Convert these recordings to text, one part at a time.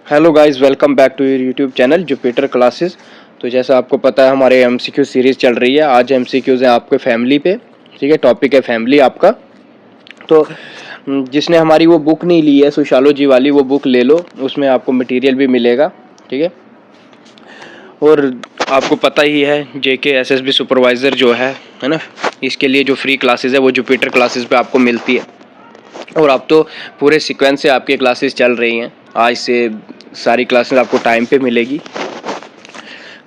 Hello guys, welcome back to your YouTube channel Jupiter classes. तो जैसा आपको पता है हमारे एमसीक्यू सीरीज़ चल रही है। आज एमसीक्यूज़ हैं आपके फैमिली पे। ठीक है, टॉपिक है फैमिली आपका। तो जिसने हमारी वो बुक नहीं ली है सोशियोलॉजी वाली, वो बुक ले लो, उसमें आपको मटेरियल भी मिलेगा। ठीक है, और आपको पता ही है जेके एसएसबी सुपरवाइज़र जो है ना, इसके लिए जो फ्री क्लासेस है वो जुपिटर क्लासेस पे आपको मिलती है। और अब तो पूरे सीक्वेंस से आपकी क्लासेस चल रही हैं। आज से सारी क्लासेस आपको टाइम पे मिलेगी,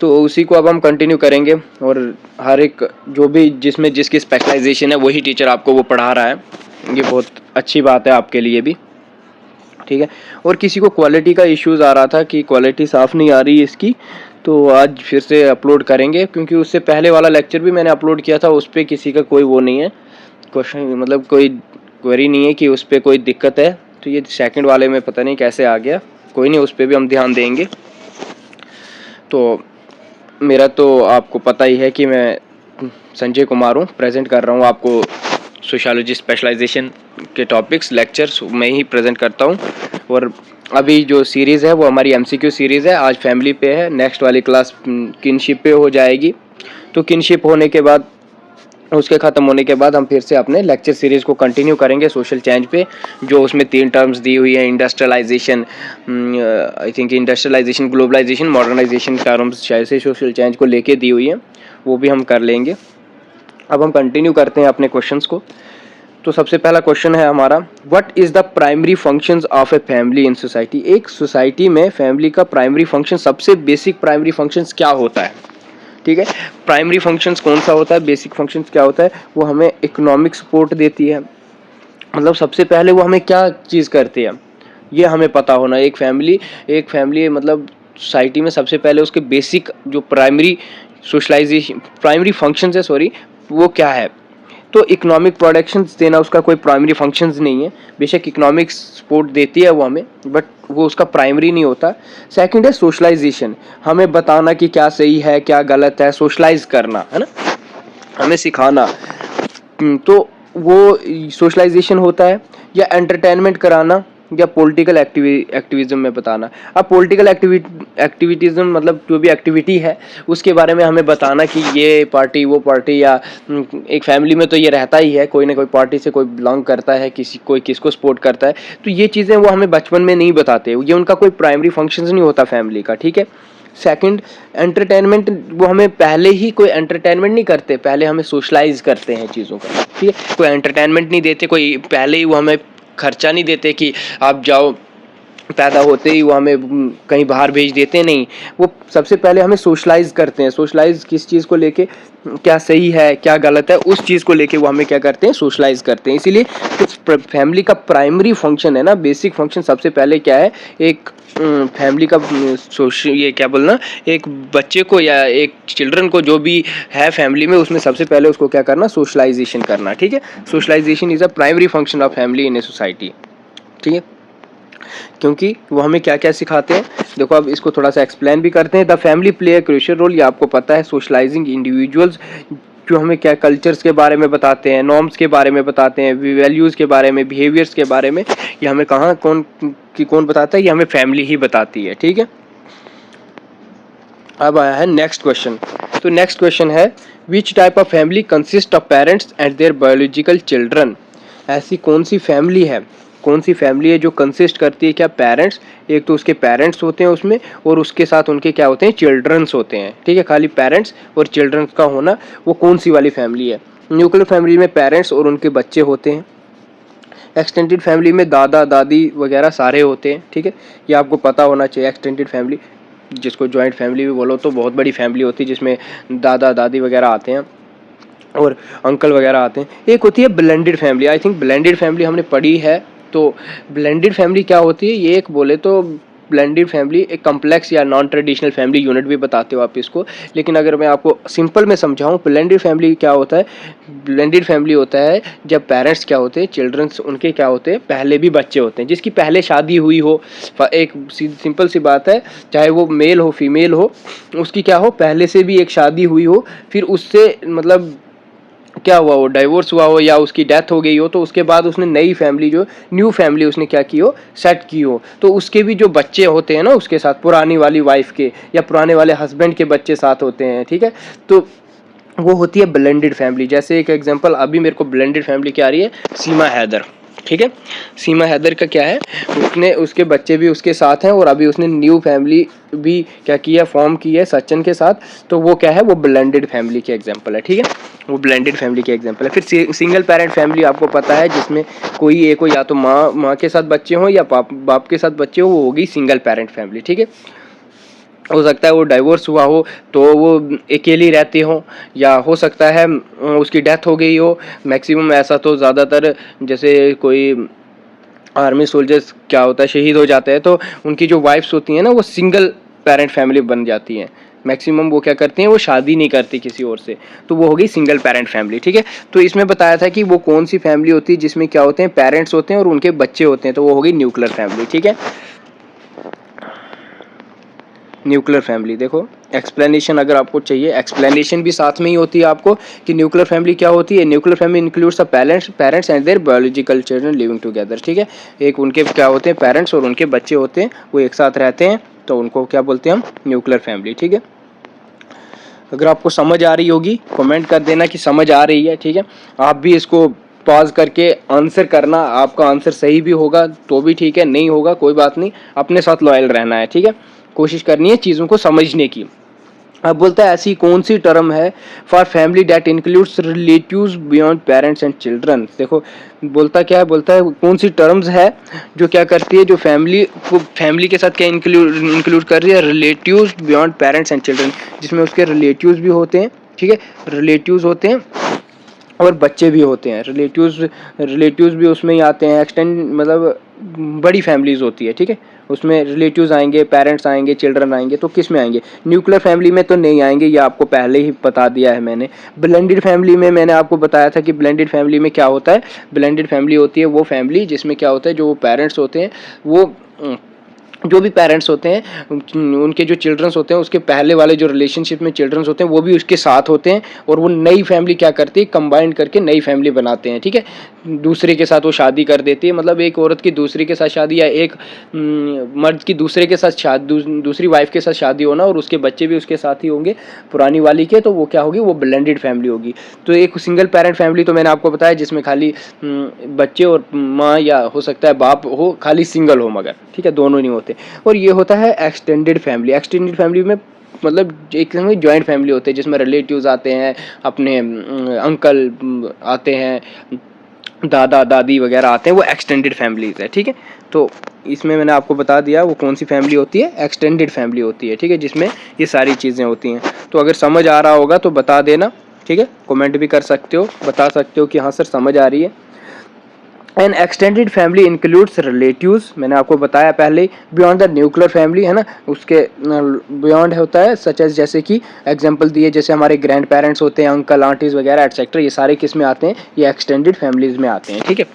तो उसी को अब हम कंटिन्यू करेंगे। और हर एक जो भी जिसमें जिसकी स्पेशलाइजेशन है वही टीचर आपको वो पढ़ा रहा है। ये बहुत अच्छी बात है आपके लिए भी। ठीक है, और किसी को क्वालिटी का इश्यूज़ आ रहा था कि क्वालिटी साफ़ नहीं आ रही है इसकी, तो आज फिर से अपलोड करेंगे, क्योंकि उससे पहले वाला लेक्चर भी मैंने अपलोड किया था, उस पर किसी का कोई वो नहीं है, क्वेश्चन मतलब कोई क्वेरी नहीं है कि उस पर कोई दिक्कत है। तो ये सेकंड वाले में पता नहीं कैसे आ गया, कोई नहीं, उस पर भी हम ध्यान देंगे। तो मेरा तो आपको पता ही है कि मैं संजय कुमार हूँ, प्रेजेंट कर रहा हूँ आपको सोशियोलॉजी स्पेशलाइजेशन के टॉपिक्स लेक्चर्स मैं ही प्रेजेंट करता हूँ। और अभी जो सीरीज़ है वो हमारी एमसीक्यू सीरीज़ है। आज फैमिली पे है, नेक्स्ट वाली क्लास किनशिप पे हो जाएगी। तो किनशिप होने के बाद, उसके ख़त्म होने के बाद हम फिर से अपने लेक्चर सीरीज़ को कंटिन्यू करेंगे सोशल चेंज पे, जो उसमें 3 टर्म्स दी हुई है। Industrialization, I think industrialization, globalization, modernization terms शायद से सोशल चेंज को लेके दी हुई है, वो भी हम कर लेंगे। अब हम कंटिन्यू करते हैं अपने क्वेश्चंस को। तो सबसे पहला क्वेश्चन है हमारा, what is the primary functions of a family in society. एक सोसाइटी में फैमिली का प्राइमरी फंक्शन, सबसे बेसिक प्राइमरी फंक्शंस क्या होता है। ठीक है, प्राइमरी फंक्शंस कौन सा होता है, बेसिक फंक्शंस क्या होता है। वो हमें इकोनॉमिक सपोर्ट देती है, मतलब सबसे पहले वो हमें क्या चीज़ करती है ये हमें पता होना। एक फैमिली मतलब सोसाइटी में सबसे पहले उसके बेसिक जो प्राइमरी सोशलाइजेशन प्राइमरी फंक्शंस है, सॉरी, वो क्या है। तो इकोनॉमिक प्रोडक्शंस देना उसका कोई प्राइमरी फंक्शंस नहीं है। बेशक इकोनॉमिक सपोर्ट देती है वो हमें, बट वो उसका प्राइमरी नहीं होता। सेकंड है सोशलाइजेशन, हमें बताना कि क्या सही है क्या गलत है, सोशलाइज करना है ना, हमें सिखाना। तो वो सोशलाइजेशन होता है। या एंटरटेनमेंट कराना, या पॉलिटिकल एक्टिविज्म में बताना। अब पॉलिटिकल एक्टिविटीज़म मतलब जो भी एक्टिविटी है उसके बारे में हमें बताना कि ये पार्टी वो पार्टी, या एक फैमिली में तो ये रहता ही है, कोई ना कोई पार्टी से कोई बिलोंग करता है, कोई किसको सपोर्ट करता है। तो ये चीज़ें वो हमें बचपन में नहीं बताते, ये उनका कोई प्राइमरी फंक्शंस नहीं होता फैमिली का। ठीक है, सेकंड एंटरटेनमेंट, वो हमें पहले ही कोई एंटरटेनमेंट नहीं करते, पहले हमें सोशलाइज करते हैं चीज़ों का। ठीक है, कोई एंटरटेनमेंट नहीं देते, कोई पहले ही वो हमें खर्चा नहीं देते कि आप जाओ, पैदा होते ही वो हमें कहीं बाहर भेज देते नहीं। वो सबसे पहले हमें सोशलाइज करते हैं। सोशलाइज किस चीज़ को लेके, क्या सही है क्या गलत है, उस चीज़ को लेके वो हमें क्या करते हैं, सोशलाइज करते हैं। इसीलिए फैमिली का प्राइमरी फंक्शन है ना, बेसिक फंक्शन सबसे पहले क्या है, एक फैमिली का ये क्या बोलना, एक बच्चे को या एक चिल्ड्रन को जो भी है फैमिली में, उसमें सबसे पहले उसको क्या करना, सोशलाइजेशन करना। ठीक है, socialization is a primary function of family in a society. ठीक है, क्योंकि वो हमें क्या क्या सिखाते हैं, देखो अब इसको थोड़ा सा एक्सप्लेन भी करते हैं। The family play a crucial role, ये आपको पता है, सोशलाइजिंग इंडिविजुअल्स, जो हमें क्या कल्चर्स के बारे में बताते हैं, नॉर्म्स के बारे में बताते हैं, वैल्यूज़ के बारे में, बिहेवियर्स के बारे में, ये हमें कहाँ कौन बताता है, ये हमें फैमिली ही बताती है। ठीक है, अब आया है नेक्स्ट क्वेश्चन। तो नेक्स्ट क्वेश्चन है, which type of family consist of parents and their biological children. ऐसी कौन सी फैमिली है जो कंसिस्ट करती है क्या, पेरेंट्स, एक तो उसके पेरेंट्स होते हैं उसमें, और उसके साथ उनके क्या होते हैं, चिल्ड्रंस होते हैं। ठीक है, खाली पेरेंट्स और चिल्ड्रंस का होना, वो कौन सी वाली फैमिली है। न्यूक्लियर फैमिली में पेरेंट्स और उनके बच्चे होते हैं। एक्सटेंडेड फैमिली में दादा दादी वगैरह सारे होते हैं। ठीक है, ये आपको पता होना चाहिए। एक्सटेंडेड फैमिली, जिसको जॉइंट फैमिली भी बोलो, तो बहुत बड़ी फैमिली होती है जिसमें दादा दादी वगैरह आते हैं और अंकल वगैरह आते हैं। एक होती है blended family, I think blended family हमने पढ़ी है। तो ब्लेंडेड फैमिली क्या होती है, ये एक बोले तो ब्लेंडेड फैमिली एक कम्प्लेक्स या नॉन ट्रेडिशनल फैमिली यूनिट भी बताते हो आप इसको, लेकिन अगर मैं आपको सिंपल में समझाऊं, ब्लेंडेड फैमिली क्या होता है, ब्लेंडेड फैमिली होता है जब पेरेंट्स क्या होते हैं, चिल्ड्रंस उनके क्या होते हैं, पहले भी बच्चे होते हैं, जिसकी पहले शादी हुई हो। एक सिंपल सी बात है, चाहे वो मेल हो फीमेल हो, उसकी क्या हो, पहले से भी एक शादी हुई हो, फिर उससे मतलब क्या हुआ हो, डाइवोर्स हुआ हो या उसकी डेथ हो गई हो, तो उसके बाद उसने नई फैमिली, जो न्यू फैमिली उसने क्या की हो, सेट की हो, तो उसके भी जो बच्चे होते हैं ना उसके साथ, पुरानी वाली वाइफ के या पुराने वाले हस्बैंड के बच्चे साथ होते हैं, ठीक है, तो वो होती है ब्लेंडेड फैमिली। जैसे एक एग्जांपल अभी मेरे को ब्लेंडेड फैमिली क्या आ रही है, सीमा हैदर, ठीक है। सीमा हैदर का क्या है, उसने उसके बच्चे भी उसके साथ हैं और अभी उसने न्यू फैमिली भी क्या की है, फॉर्म की है सचिन के साथ, तो वो क्या है, वो ब्लेंडेड फैमिली के एग्जांपल है, ठीक है, वो ब्लेंडेड फैमिली के एग्जांपल है। फिर सिंगल पेरेंट फैमिली आपको पता है, जिसमें कोई एक हो, या तो माँ के साथ बच्चे हों या बाप के साथ बच्चे हो, वो होगी सिंगल पेरेंट फैमिली, ठीक है। हो सकता है वो डाइवोर्स हुआ हो तो वो अकेली रहती हो, या हो सकता है उसकी डेथ हो गई हो। मैक्सिमम ऐसा तो ज़्यादातर, जैसे कोई आर्मी सोल्जर्स क्या होता है, शहीद हो जाते हैं, तो उनकी जो वाइफ्स होती हैं ना, वो सिंगल पेरेंट फैमिली बन जाती हैं। मैक्सिमम वो क्या करती हैं, वो शादी नहीं करती किसी और से, तो वो हो गई सिंगल पेरेंट फैमिली, ठीक है। तो इसमें बताया था कि वो कौन सी फैमिली होती है जिसमें क्या होते हैं, पेरेंट्स होते हैं और उनके बच्चे होते हैं, तो वो हो गई न्यूक्लियर फैमिली, ठीक है। न्यूक्लियर फैमिली, देखो एक्सप्लेनेशन अगर आपको चाहिए, एक्सप्लेनेशन भी साथ में ही होती है आपको कि न्यूक्लियर फैमिली क्या होती है। Nuclear family includes the parents and their biological children living together, ठीक है। एक उनके क्या होते हैं, पेरेंट्स और उनके बच्चे होते हैं, वो एक साथ रहते हैं, तो उनको क्या बोलते हैं हम, न्यूक्लियर फैमिली, ठीक है। अगर आपको समझ आ रही होगी कमेंट कर देना कि समझ आ रही है, ठीक है। आप भी इसको पॉज करके आंसर करना, आपका आंसर सही भी होगा तो भी ठीक है, नहीं होगा कोई बात नहीं, अपने साथ लॉयल रहना है, ठीक है। कोशिश करनी है चीज़ों को समझने की। अब बोलता है ऐसी कौन सी टर्म है for family that includes relatives beyond parents and children. देखो बोलता क्या है, बोलता है कौन सी टर्म्स है जो क्या करती है, जो फैमिली को, फैमिली के साथ क्या इंक्लूड कर रही है, relatives beyond parents and children, जिसमें उसके रिलेटिव्स भी होते हैं, ठीक है, रिलेटिव्स होते हैं और बच्चे भी होते हैं। रिलेटिव्स भी उसमें ही आते हैं, एक्सटेंड मतलब बड़ी फैमिलीज होती है, ठीक है, उसमें रिलेटिव्स आएंगे, पेरेंट्स आएंगे, चिल्ड्रन आएंगे, तो किस में आएंगे, न्यूक्लियर फैमिली में तो नहीं आएंगे, ये आपको पहले ही बता दिया है मैंने। ब्लेंडेड फैमिली में मैंने आपको बताया था कि ब्लेंडेड फैमिली में क्या होता है, ब्लेंडेड फैमिली होती है वो फैमिली जिसमें क्या होता है, जो पेरेंट्स होते हैं, वो जो भी पेरेंट्स होते हैं उनके जो चिल्ड्रंस होते हैं, उसके पहले वाले जो रिलेशनशिप में चिल्ड्रंस होते हैं वो भी उसके साथ होते हैं, और वो नई फैमिली क्या करती है, कंबाइंड करके नई फैमिली बनाते हैं, ठीक है। दूसरे के साथ वो शादी कर देती है, मतलब एक औरत की दूसरी के साथ शादी, या एक मर्द की दूसरे के साथ शादी, दूसरी वाइफ के साथ शादी होना, और उसके बच्चे भी उसके साथ ही होंगे पुरानी वाली के, तो वो क्या होगी, वो ब्लेंडेड फैमिली होगी। तो एक सिंगल पेरेंट फैमिली तो मैंने आपको बताया जिसमें खाली बच्चे और माँ, या हो सकता है बाप हो, खाली सिंगल हो मगर, ठीक है, दोनों नहीं होते। और ये होता है एक्सटेंडेड फैमिली। एक्सटेंडेड फैमिली में मतलब एक जॉइंट फैमिली होते हैं जिसमें रिलेटिव्स आते हैं, अपने अंकल आते हैं, दादा दादी वगैरह आते हैं, वो एक्सटेंडेड फैमिलीज है, ठीक है। तो इसमें मैंने आपको बता दिया वो कौन सी फैमिली होती है, एक्सटेंडेड फैमिली होती है, ठीक है, जिसमें ये सारी चीज़ें होती हैं। तो अगर समझ आ रहा होगा तो बता देना, ठीक है, कमेंट भी कर सकते हो, बता सकते हो कि हाँ सर समझ आ रही है। N extended family includes relatives, मैंने आपको बताया पहले, बियॉन्ड द न्यूक्लियर फैमिली, है ना, उसके बियॉन्ड होता है, सच एज, जैसे कि एग्जांपल दिए, जैसे हमारे ग्रैंड पेरेंट्स होते हैं, अंकल आंटीज़ वगैरह एटसेट्रा, ये सारे किस में आते हैं, ये एक्सटेंडेड फैमिलीज़ में आते हैं, ठीक है।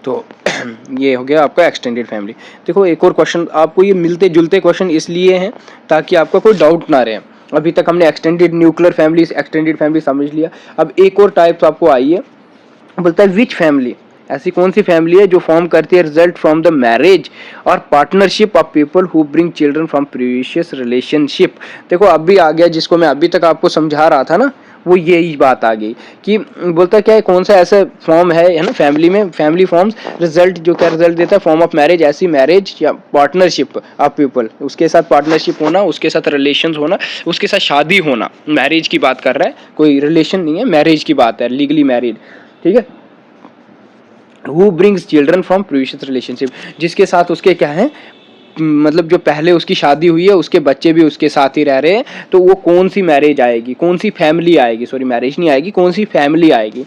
तो ये हो गया आपका एक्सटेंडेड फैमिली। देखो एक और क्वेश्चन, आपको ये मिलते जुलते क्वेश्चन इसलिए हैं ताकि आपका कोई डाउट ना रहे। अभी तक हमने extended nuclear family, extended family समझ लिया, अब एक और टाइप आपको आई है, बोलता है विच फैमिली, ऐसी कौन सी फैमिली है जो फॉर्म करती है रिजल्ट फ्रॉम द मैरिज और partnership of people who bring children from previous relationship. देखो अभी आ गया, जिसको मैं अभी तक आपको समझा रहा था ना, वो यही बात आ गई कि बोलता क्या है, कौन सा ऐसा फॉर्म है ना फैमिली में, फैमिली फॉर्म्स रिजल्ट, जो क्या रिजल्ट देता है, फॉर्म ऑफ मैरिज, ऐसी मैरिज या पार्टनरशिप ऑफ पीपल, उसके साथ पार्टनरशिप होना, उसके साथ रिलेशन होना, उसके साथ शादी होना, मैरिज की बात कर रहा है, कोई रिलेशन नहीं है, मैरिज की बात है, लीगली मैरिड, ठीक है। Who brings children from previous relationship, जिसके साथ उसके क्या है, मतलब जो पहले उसकी शादी हुई है उसके बच्चे भी उसके साथ ही रह रहे हैं, तो वो कौन सी मैरिज आएगी, कौन सी फैमिली आएगी, सॉरी मैरिज नहीं आएगी, कौन सी फैमिली आएगी।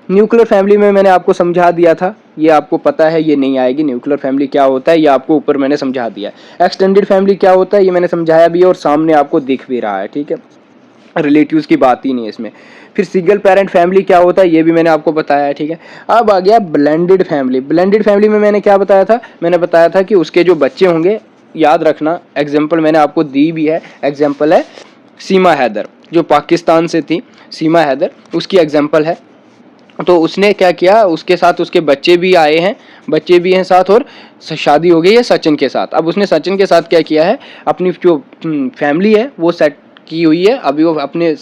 न्यूक्लियर फैमिली में मैंने आपको समझा दिया था, ये आपको पता है, ये नहीं आएगी। न्यूक्लियर फैमिली क्या होता है ये आपको ऊपर मैंने समझा दिया। एक्सटेंडेड फैमिली क्या होता है ये मैंने समझाया भी है और सामने आपको दिख भी रहा है, ठीक है, रिलेटिव्स की बात ही नहीं है इसमें। फिर सिंगल पेरेंट फैमिली क्या होता है ये भी मैंने आपको बताया है, ठीक है। अब आ गया ब्लेंडेड फैमिली। ब्लेंडेड फैमिली में मैंने क्या बताया था, मैंने बताया था कि उसके जो बच्चे होंगे, याद रखना एग्जाम्पल मैंने आपको दी भी है, एग्जाम्पल है सीमा हैदर। जो पाकिस्तान से थी, सीमा हैदर, उसकी एग्जांपल है। तो उसने क्या किया, उसके साथ उसके बच्चे भी आए हैं, बच्चे भी हैं साथ, और शादी हो गई है सचिन के साथ। अब उसने सचिन के साथ क्या किया है, अपनी जो फैमिली है वो सेट की हुई है। अभी वो अपने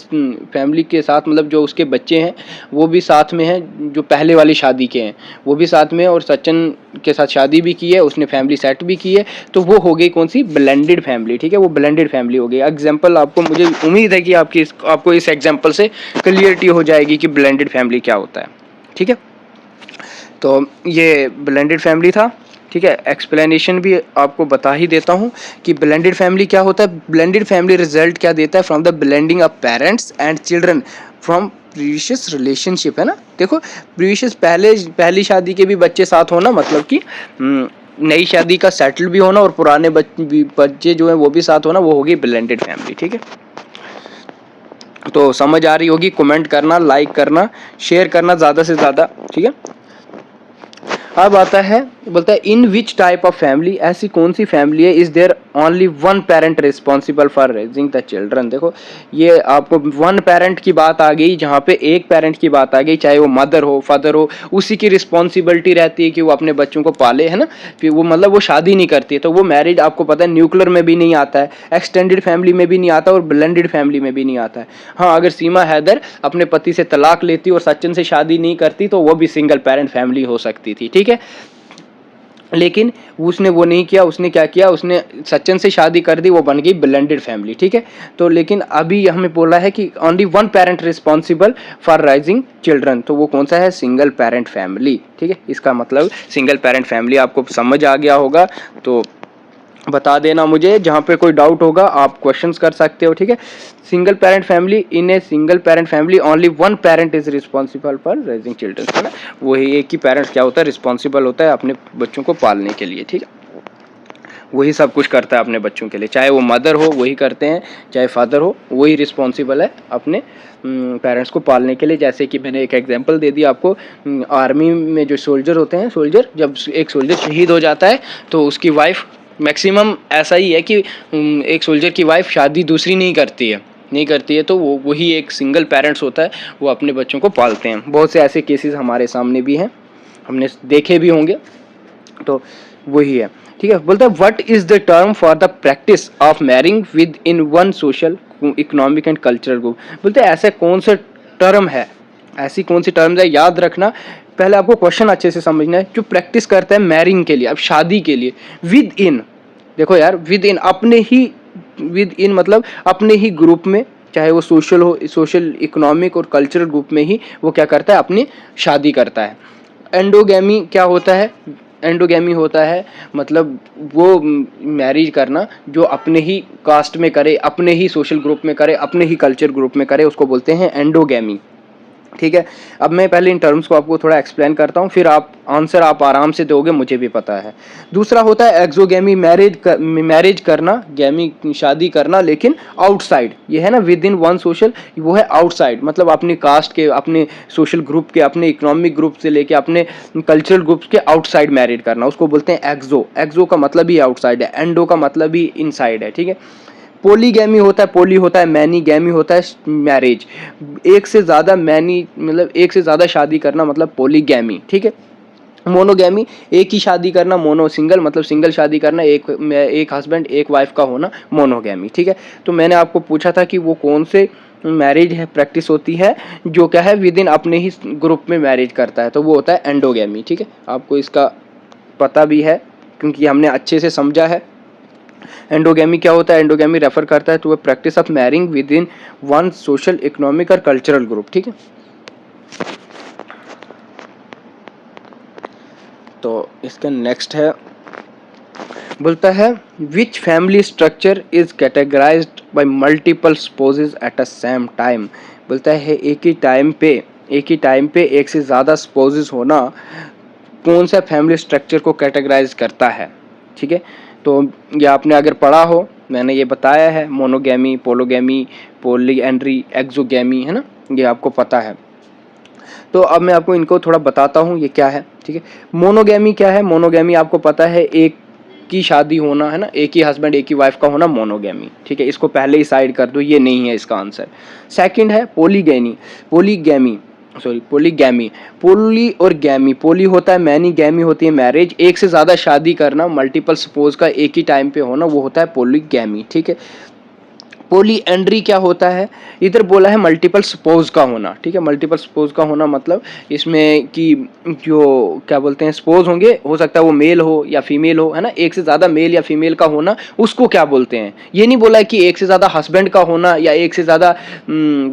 फैमिली के साथ, मतलब जो उसके बच्चे हैं वो भी साथ में हैं, जो पहले वाली शादी के हैं वो भी साथ में, और सचिन के साथ शादी भी की है, उसने फैमिली सेट भी की है। तो वो हो गई कौन सी, ब्लेंडेड फैमिली, ठीक है, वो ब्लेंडेड फैमिली हो गई। एग्जाम्पल आपको, मुझे उम्मीद है कि आपको इस एग्जाम्पल से क्लियरिटी हो जाएगी कि ब्लेंडेड फैमिली क्या होता है, ठीक है। तो ये ब्लेंडेड फैमिली था, ठीक है। एक्सप्लेनेशन भी आपको बता ही देता हूँ कि ब्लेंडेड फैमिली क्या होता है। ब्लेंडेड फैमिली रिजल्ट क्या देता है, from the blending of parents and children from previous relationship, है ना। देखो प्रीवियस, पहली शादी के भी बच्चे साथ होना, मतलब कि नई शादी का सेटल भी होना, और पुराने बच्चे जो है वो भी साथ होना, वो होगी ब्लेंडेड फैमिली, ठीक है। तो समझ आ रही होगी, कमेंट करना, लाइक करना, शेयर करना ज़्यादा से ज़्यादा, ठीक है। अब आता है, बोलता है in which type of family, ऐसी कौन सी फैमिली है, is there only one parent responsible for raising the children. देखो ये आपको वन पेरेंट की बात आ गई, जहाँ पे एक पेरेंट की बात आ गई, चाहे वो मदर हो फादर हो, उसी की रिस्पॉन्सिबिलिटी रहती है कि वो अपने बच्चों को पाले, है ना। फिर वो मतलब वो शादी नहीं करती है, तो वो मैरिज आपको पता है न्यूक्लियर में भी नहीं आता है, एक्सटेंडेड फैमिली में भी नहीं आता, और ब्लेंडेड फैमिली में भी नहीं आता है। हाँ, अगर सीमा हैदर अपने पति से तलाक लेती और सचिन से शादी नहीं करती तो वो भी सिंगल पेरेंट फैमिली हो सकती थी, ठीक है। लेकिन उसने वो नहीं किया, उसने क्या किया, उसने सचिन से शादी कर दी, वो बन गई ब्लेंडेड फैमिली, ठीक है। तो लेकिन अभी हमें बोला है कि only one parent responsible for rising children, तो वो कौन सा है, सिंगल पेरेंट फैमिली, ठीक है। इसका मतलब सिंगल पेरेंट फैमिली आपको समझ आ गया होगा, तो बता देना मुझे, जहाँ पे कोई डाउट होगा आप क्वेश्चंस कर सकते हो, ठीक है। Single parent family, in a single parent family only one parent is responsible for raising children, है ना। वही एक ही पेरेंट्स क्या होता है, रिस्पॉन्सिबल होता है अपने बच्चों को पालने के लिए, ठीक है। वही सब कुछ करता है अपने बच्चों के लिए, चाहे वो मदर हो वही करते हैं, चाहे फादर हो वही रिस्पॉन्सिबल है अपने पेरेंट्स को पालने के लिए। जैसे कि मैंने एक एग्जांपल दे दिया आपको, आर्मी में जो सोल्जर होते हैं, सोल्जर जब एक सोल्जर शहीद हो जाता है तो उसकी वाइफ, मैक्सिमम ऐसा ही है कि एक सोल्जर की वाइफ शादी दूसरी नहीं करती है, तो वो वही एक सिंगल पेरेंट्स होता है, वो अपने बच्चों को पालते हैं। बहुत से ऐसे केसेस हमारे सामने भी हैं, हमने देखे भी होंगे, तो वही है, ठीक है। बोलता है what is the term for the practice of marrying within one social economic and cultural group. बोलते हैं ऐसे कौन से टर्म है, ऐसी कौन सी टर्म्स है, याद रखना। पहले आपको क्वेश्चन अच्छे से समझना है। जो प्रैक्टिस करता है मैरिंग के लिए, अब शादी के लिए, विद इन, देखो यार, विद इन, अपने ही, विद इन मतलब अपने ही ग्रुप में, चाहे वो सोशल हो, सोशल इकोनॉमिक और कल्चरल ग्रुप में ही वो क्या करता है, अपनी शादी करता है। एंडोगैमी क्या होता है, एंडोगैमी होता है मतलब वो मैरिज करना जो अपने ही कास्ट में करे, अपने ही सोशल ग्रुप में करे, अपने ही कल्चर ग्रुप में करे, उसको बोलते हैं एंडोगैमी, ठीक है। अब मैं पहले इन टर्म्स को आपको थोड़ा एक्सप्लेन करता हूँ, फिर आप आंसर आप आराम से दोगे, मुझे भी पता है। दूसरा होता है एक्सोगैमी, मैरिज करना, गैमी शादी करना, लेकिन आउटसाइड, ये है ना, विद इन वन सोशल, वो है आउटसाइड, मतलब अपने कास्ट के, अपने सोशल ग्रुप के, अपने इकोनॉमिक ग्रुप से लेके अपने कल्चरल ग्रुप के आउटसाइड मैरिज करना, उसको बोलते हैं एक्सो। एक्सो का मतलब ही आउटसाइड है, एंडो का मतलब ही इनसाइड है, ठीक है। पोलीगैमी होता है, पोली होता है मैनी, गैमी होता है मैरिज, एक से ज़्यादा मैनी मतलब एक से ज़्यादा शादी करना, मतलब पोलीगैमी, ठीक है। मोनोगैमी, एक ही शादी करना, मोनो सिंगल मतलब सिंगल शादी करना, एक हस्बैंड एक वाइफ का होना, मोनोगैमी, ठीक है। तो मैंने आपको पूछा था कि वो कौन से मैरिज है, प्रैक्टिस होती है जो क्या है, विद इन अपने ही ग्रुप में मैरिज करता है, तो वो होता है एंडोगैमी, ठीक है। आपको इसका पता भी है क्योंकि हमने अच्छे से समझा है। एंडोगैमी क्या होता है, एंडोगैमी रेफर करता है to a practice of marrying within one social economic और कल्चरल ग्रुप, ठीक है। तो इसका नेक्स्ट है, बोलता है which family structure is categorized by multiple spouses at a same time. बोलता है एक ही टाइम पे एक से ज़्यादा स्पोजेज होना कौन सा फैमिली स्ट्रक्चर को कैटेगराइज करता है, ठीक है। तो ये आपने अगर पढ़ा हो, मैंने ये बताया है, मोनोगैमी, पोलोगैमी, पॉलीएंड्री, एक्सोगैमी, है ना, ये आपको पता है। तो अब मैं आपको इनको थोड़ा बताता हूँ ये क्या है, ठीक है। मोनोगैमी क्या है, मोनोगैमी आपको पता है, एक की शादी होना, है ना, एक ही हस्बैंड एक ही वाइफ का होना मोनोगैमी, ठीक है, इसको पहले ही साइड कर दो, ये नहीं है इसका आंसर। सेकंड है पोलीगैमी, पोलीगैमी सॉरी पोलीगैमी, पोली और गैमी, पोली होता है मैनी, गैमी होती है मैरिज, एक से ज़्यादा शादी करना, मल्टीपल स्पोज का एक ही टाइम पे होना, वो होता है पोलीगैमी, ठीक है। पोली एंड्री क्या होता है, इधर बोला है मल्टीपल स्पोज का होना, ठीक है, मल्टीपल स्पोज का होना मतलब इसमें कि जो क्या बोलते हैं स्पोज होंगे, हो सकता है वो मेल हो या फीमेल हो, है ना, एक से ज़्यादा मेल या फीमेल का होना, उसको क्या बोलते हैं। ये नहीं बोला है कि एक से ज़्यादा हस्बैंड का होना या एक से ज़्यादा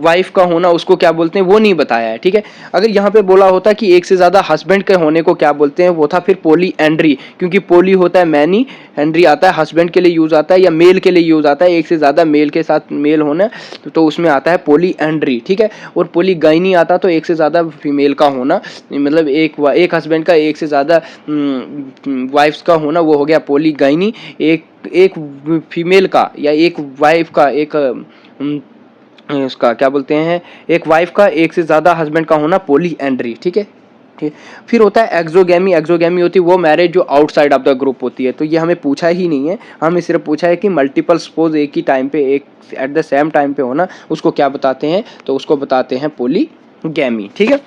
वाइफ का होना उसको क्या बोलते हैं, वो नहीं बताया है, ठीक है। अगर यहाँ पे बोला होता कि एक से ज़्यादा हस्बैंड के होने को क्या बोलते हैं, वो था फिर पोली एंड्री, क्योंकि पोली होता है मैनी, हेनरी आता है हस्बैंड के लिए यूज आता है या मेल के लिए यूज आता है, एक से ज़्यादा मेल के साथ मेल होना, तो उसमें आता है पोली एंड्री, ठीक है। और पोलीगाइनी आता तो एक से ज़्यादा फीमेल का होना, मतलब एक हस्बैंड का एक से ज़्यादा वाइफ्स का होना, वो हो गया पोलीगाइनी। एक फीमेल का या एक वाइफ का, एक उसका क्या बोलते हैं, एक वाइफ का एक से ज़्यादा हस्बैंड का होना पोली एंड्री, ठीक है। ठीक। फिर होता है एक्सोगैमी, एक्सोगैमी होती है वो मैरिज जो आउटसाइड ऑफ द ग्रुप होती है, तो ये हमें पूछा ही नहीं है, हमें सिर्फ पूछा है कि मल्टीपल स्पोज एक ही टाइम पे, एक एट द सेम टाइम पे होना, उसको क्या बताते हैं, तो उसको बताते हैं पोलीगैमी, ठीक है।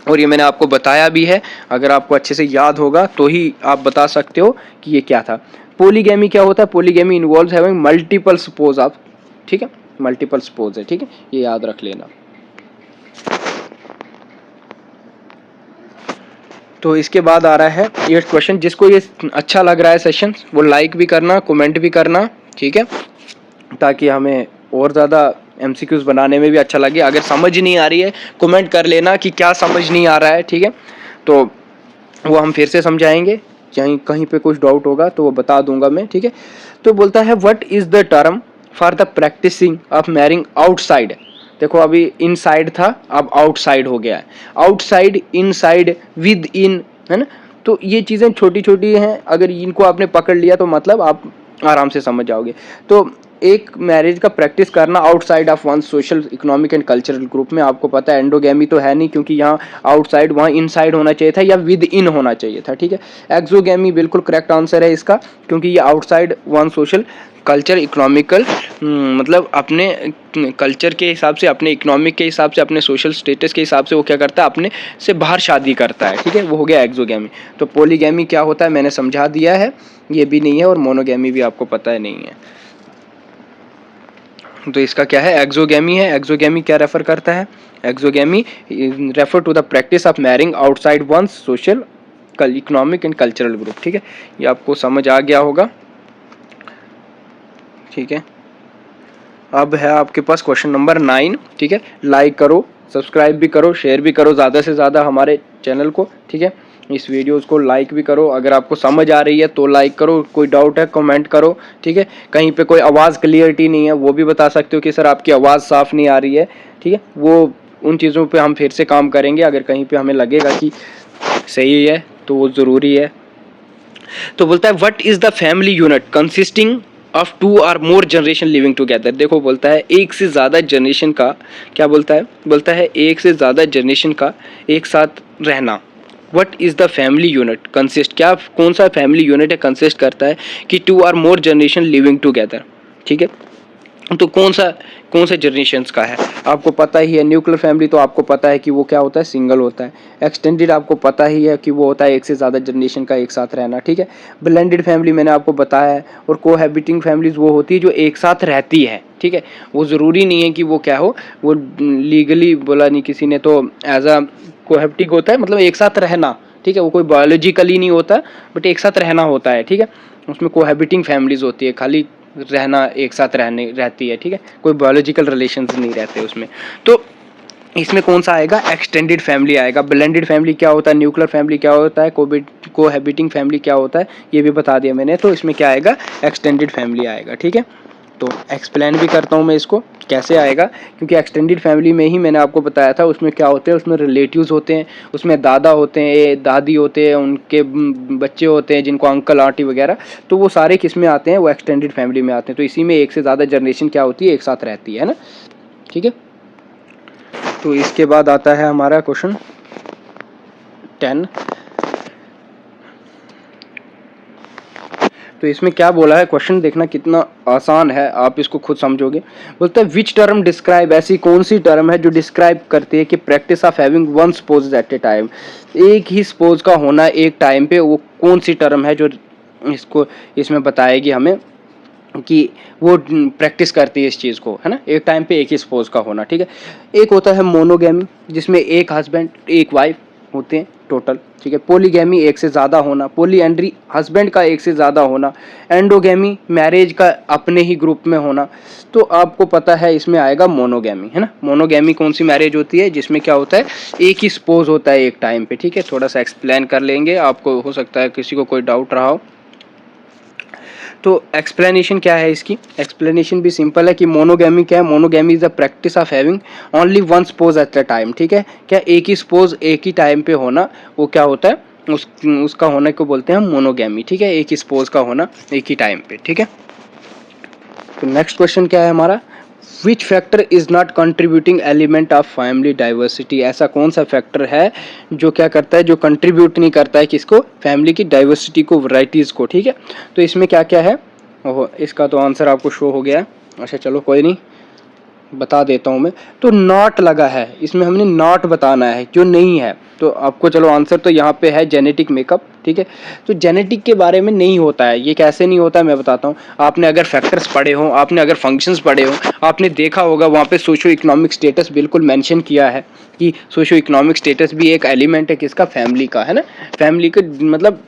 और ये मैंने आपको बताया भी है, अगर आपको अच्छे से याद होगा तो ही आप बता सकते हो कि ये क्या था। पोलीगैमी क्या होता है, polygamy involves having multiple suppose of, ठीक है, मल्टीपल स्पोज है, ठीक है, ये याद रख लेना। तो इसके बाद आ रहा है ये क्वेश्चन, जिसको ये अच्छा लग रहा है सेशन वो लाइक भी करना, कमेंट भी करना, ठीक है, ताकि हमें और ज़्यादा एमसीक्यूज बनाने में भी अच्छा लगे। अगर समझ नहीं आ रही है कमेंट कर लेना कि क्या समझ नहीं आ रहा है, ठीक है, तो वो हम फिर से समझाएंगे, कहीं पे कुछ डाउट होगा तो वो बता दूंगा मैं, ठीक है। तो बोलता है what is the term for the practicing of marrying outside. देखो अभी इनसाइड था, अब आउटसाइड हो गया है, आउटसाइड, इनसाइड, विद इन, है ना। तो ये चीज़ें छोटी छोटी हैं, अगर इनको आपने पकड़ लिया तो मतलब आप आराम से समझ जाओगे। तो एक मैरिज का प्रैक्टिस करना outside of one social economic and cultural group में, आपको पता है एंडोगैमी तो है नहीं, क्योंकि यहाँ आउटसाइड, वहाँ इनसाइड होना चाहिए था या विद इन होना चाहिए था, ठीक है। एक्सोगैमी बिल्कुल करेक्ट आंसर है इसका, क्योंकि ये outside one social culture economical, मतलब अपने कल्चर के हिसाब से, अपने इकोनॉमिक के हिसाब से, अपने सोशल स्टेटस के हिसाब से वो क्या करता है, अपने से बाहर शादी करता है, ठीक है, वो हो गया एक्सोगैमी। तो पोलीगैमी क्या होता है मैंने समझा दिया है, ये भी नहीं है, और मोनोगैमी भी आपको पता है नहीं है। तो इसका क्या है, एक्सोगैमी है। एक्सोगैमी क्या रेफर करता है, exogamy refer to the practice of marrying outside one social economic and cultural group, ठीक है, ये आपको समझ आ गया होगा, ठीक है। अब है आपके पास क्वेश्चन नंबर 9, ठीक है। लाइक करो, सब्सक्राइब भी करो, शेयर भी करो ज़्यादा से ज़्यादा हमारे चैनल को, ठीक है। इस वीडियोस को लाइक भी करो, अगर आपको समझ आ रही है तो लाइक करो, कोई डाउट है कमेंट करो, ठीक है। कहीं पे कोई आवाज़ क्लियरिटी नहीं है वो भी बता सकते हो कि सर आपकी आवाज़ साफ़ नहीं आ रही है, ठीक है, वो उन चीज़ों पे हम फिर से काम करेंगे, अगर कहीं पे हमें लगेगा कि सही है तो वो ज़रूरी है। तो बोलता है what is the family unit consisting of 2 और मोर जनरेशन लिविंग टुगेदर। देखो बोलता है एक से ज़्यादा जनरेशन का, क्या बोलता है, बोलता है एक से ज़्यादा जनरेशन का एक साथ रहना। What is the family unit consist, क्या कौन सा फैमिली यूनिट है कंसिस्ट करता है कि 2 और मोर जनरेशन लिविंग टुगेदर, ठीक है। तो कौन सा जनरेशन्स का है, आपको पता ही है। न्यूक्लियर फैमिली तो आपको पता है कि वो क्या होता है, सिंगल होता है। एक्सटेंडेड आपको पता ही है कि वो होता है एक से ज़्यादा जनरेशन का एक साथ रहना, ठीक है। ब्लेंडेड फैमिली मैंने आपको बताया है। और कोहैबिटिंग फैमिलीज वो होती है जो एक साथ रहती है, ठीक है। वो ज़रूरी नहीं है कि वो क्या हो, वो लीगली बोला नहीं किसी ने, तो एज अ कोहैबिटिंग होता है मतलब एक साथ रहना, ठीक है। वो कोई बायोलॉजिकली नहीं होता बट एक साथ रहना होता है, ठीक है। उसमें कोहैबिटिंग फैमिलीज होती है, खाली रहना, एक साथ रहती है, ठीक है, कोई बायोलॉजिकल रिलेशंस नहीं रहते उसमें। तो इसमें कौन सा आएगा, एक्सटेंडेड फैमिली आएगा। ब्लेंडेड फैमिली क्या होता है, न्यूक्लियर फैमिली क्या होता है, कोहैबिटिंग फैमिली क्या होता है, ये भी बता दिया मैंने। तो इसमें क्या आएगा, एक्सटेंडेड फैमिली आएगा, ठीक है। तो एक्सप्लेन भी करता हूँ मैं इसको कैसे आएगा, क्योंकि एक्सटेंडेड फैमिली में ही मैंने आपको बताया था उसमें क्या होते हैं, उसमें रिलेटिव्स होते हैं, उसमें दादा होते हैं, दादी होते हैं, उनके बच्चे होते हैं जिनको अंकल आंटी वगैरह, तो वो सारे किस में आते हैं, वो एक्सटेंडेड फैमिली में आते हैं। तो इसी में एक से ज़्यादा जनरेशन क्या होती है, एक साथ रहती है ना, ठीक है। तो इसके बाद आता है हमारा क्वेश्चन 10। तो इसमें क्या बोला है, क्वेश्चन देखना कितना आसान है, आप इसको खुद समझोगे। बोलते हैं विच टर्म डिस्क्राइब, ऐसी कौन सी टर्म है जो डिस्क्राइब करती है कि practice of having one spouse at a time, एक ही स्पोज का होना एक टाइम पे, वो कौन सी टर्म है जो इसको इसमें बताएगी हमें कि वो प्रैक्टिस करती है इस चीज़ को, है ना, एक टाइम पे एक ही स्पोज का होना। ठीक है, एक होता है मोनोगैमी जिसमें एक हस्बैंड एक वाइफ होते हैं टोटल। ठीक है, पोलीगैमी एक से ज़्यादा होना, पोलीएंड्री हस्बैंड का एक से ज़्यादा होना, एंडोगैमी मैरिज का अपने ही ग्रुप में होना। तो आपको पता है इसमें आएगा मोनोगैमी, है ना। मोनोगैमी कौन सी मैरिज होती है जिसमें क्या होता है, एक ही स्पोज होता है एक टाइम पे। ठीक है, थोड़ा सा एक्सप्लेन कर लेंगे, आपको हो सकता है किसी को कोई डाउट रहा हो। तो एक्सप्लेनेशन क्या है इसकी, एक्सप्लेनेशन भी सिंपल है कि मोनोगैमी क्या है, monogamy is the practice of having only one spouse at a time. ठीक है, क्या एक ही स्पोज एक ही टाइम पे होना, वो क्या होता है, उसका होने को बोलते हैं मोनोगैमी। ठीक है, एक ही स्पोज का होना एक ही टाइम पे। ठीक है, तो नेक्स्ट क्वेश्चन क्या है हमारा, which factor is not contributing element of family diversity, ऐसा कौन सा फैक्टर है जो क्या करता है, जो कंट्रीब्यूट नहीं करता है किसको, फैमिली की डाइवर्सिटी को, वैराइटीज़ को। ठीक है, तो इसमें क्या क्या है, ओहो इसका तो आंसर आपको शो हो गया है। अच्छा चलो कोई नहीं, बता देता हूँ मैं। तो नॉट लगा है इसमें, हमने नॉट बताना है जो नहीं है। तो आपको चलो आंसर तो यहाँ पे है जेनेटिक मेकअप। ठीक है, तो जेनेटिक के बारे में नहीं होता है, ये कैसे नहीं होता है मैं बताता हूँ। आपने अगर फैक्टर्स पढ़े हो, आपने अगर फंक्शंस पढ़े हो, आपने देखा होगा वहाँ पे सोशो इकोनॉमिक स्टेटस बिल्कुल मेंशन किया है कि सोशो इकोनॉमिक स्टेटस भी एक एलिमेंट है किसका, फैमिली का, है ना। फैमिली का मतलब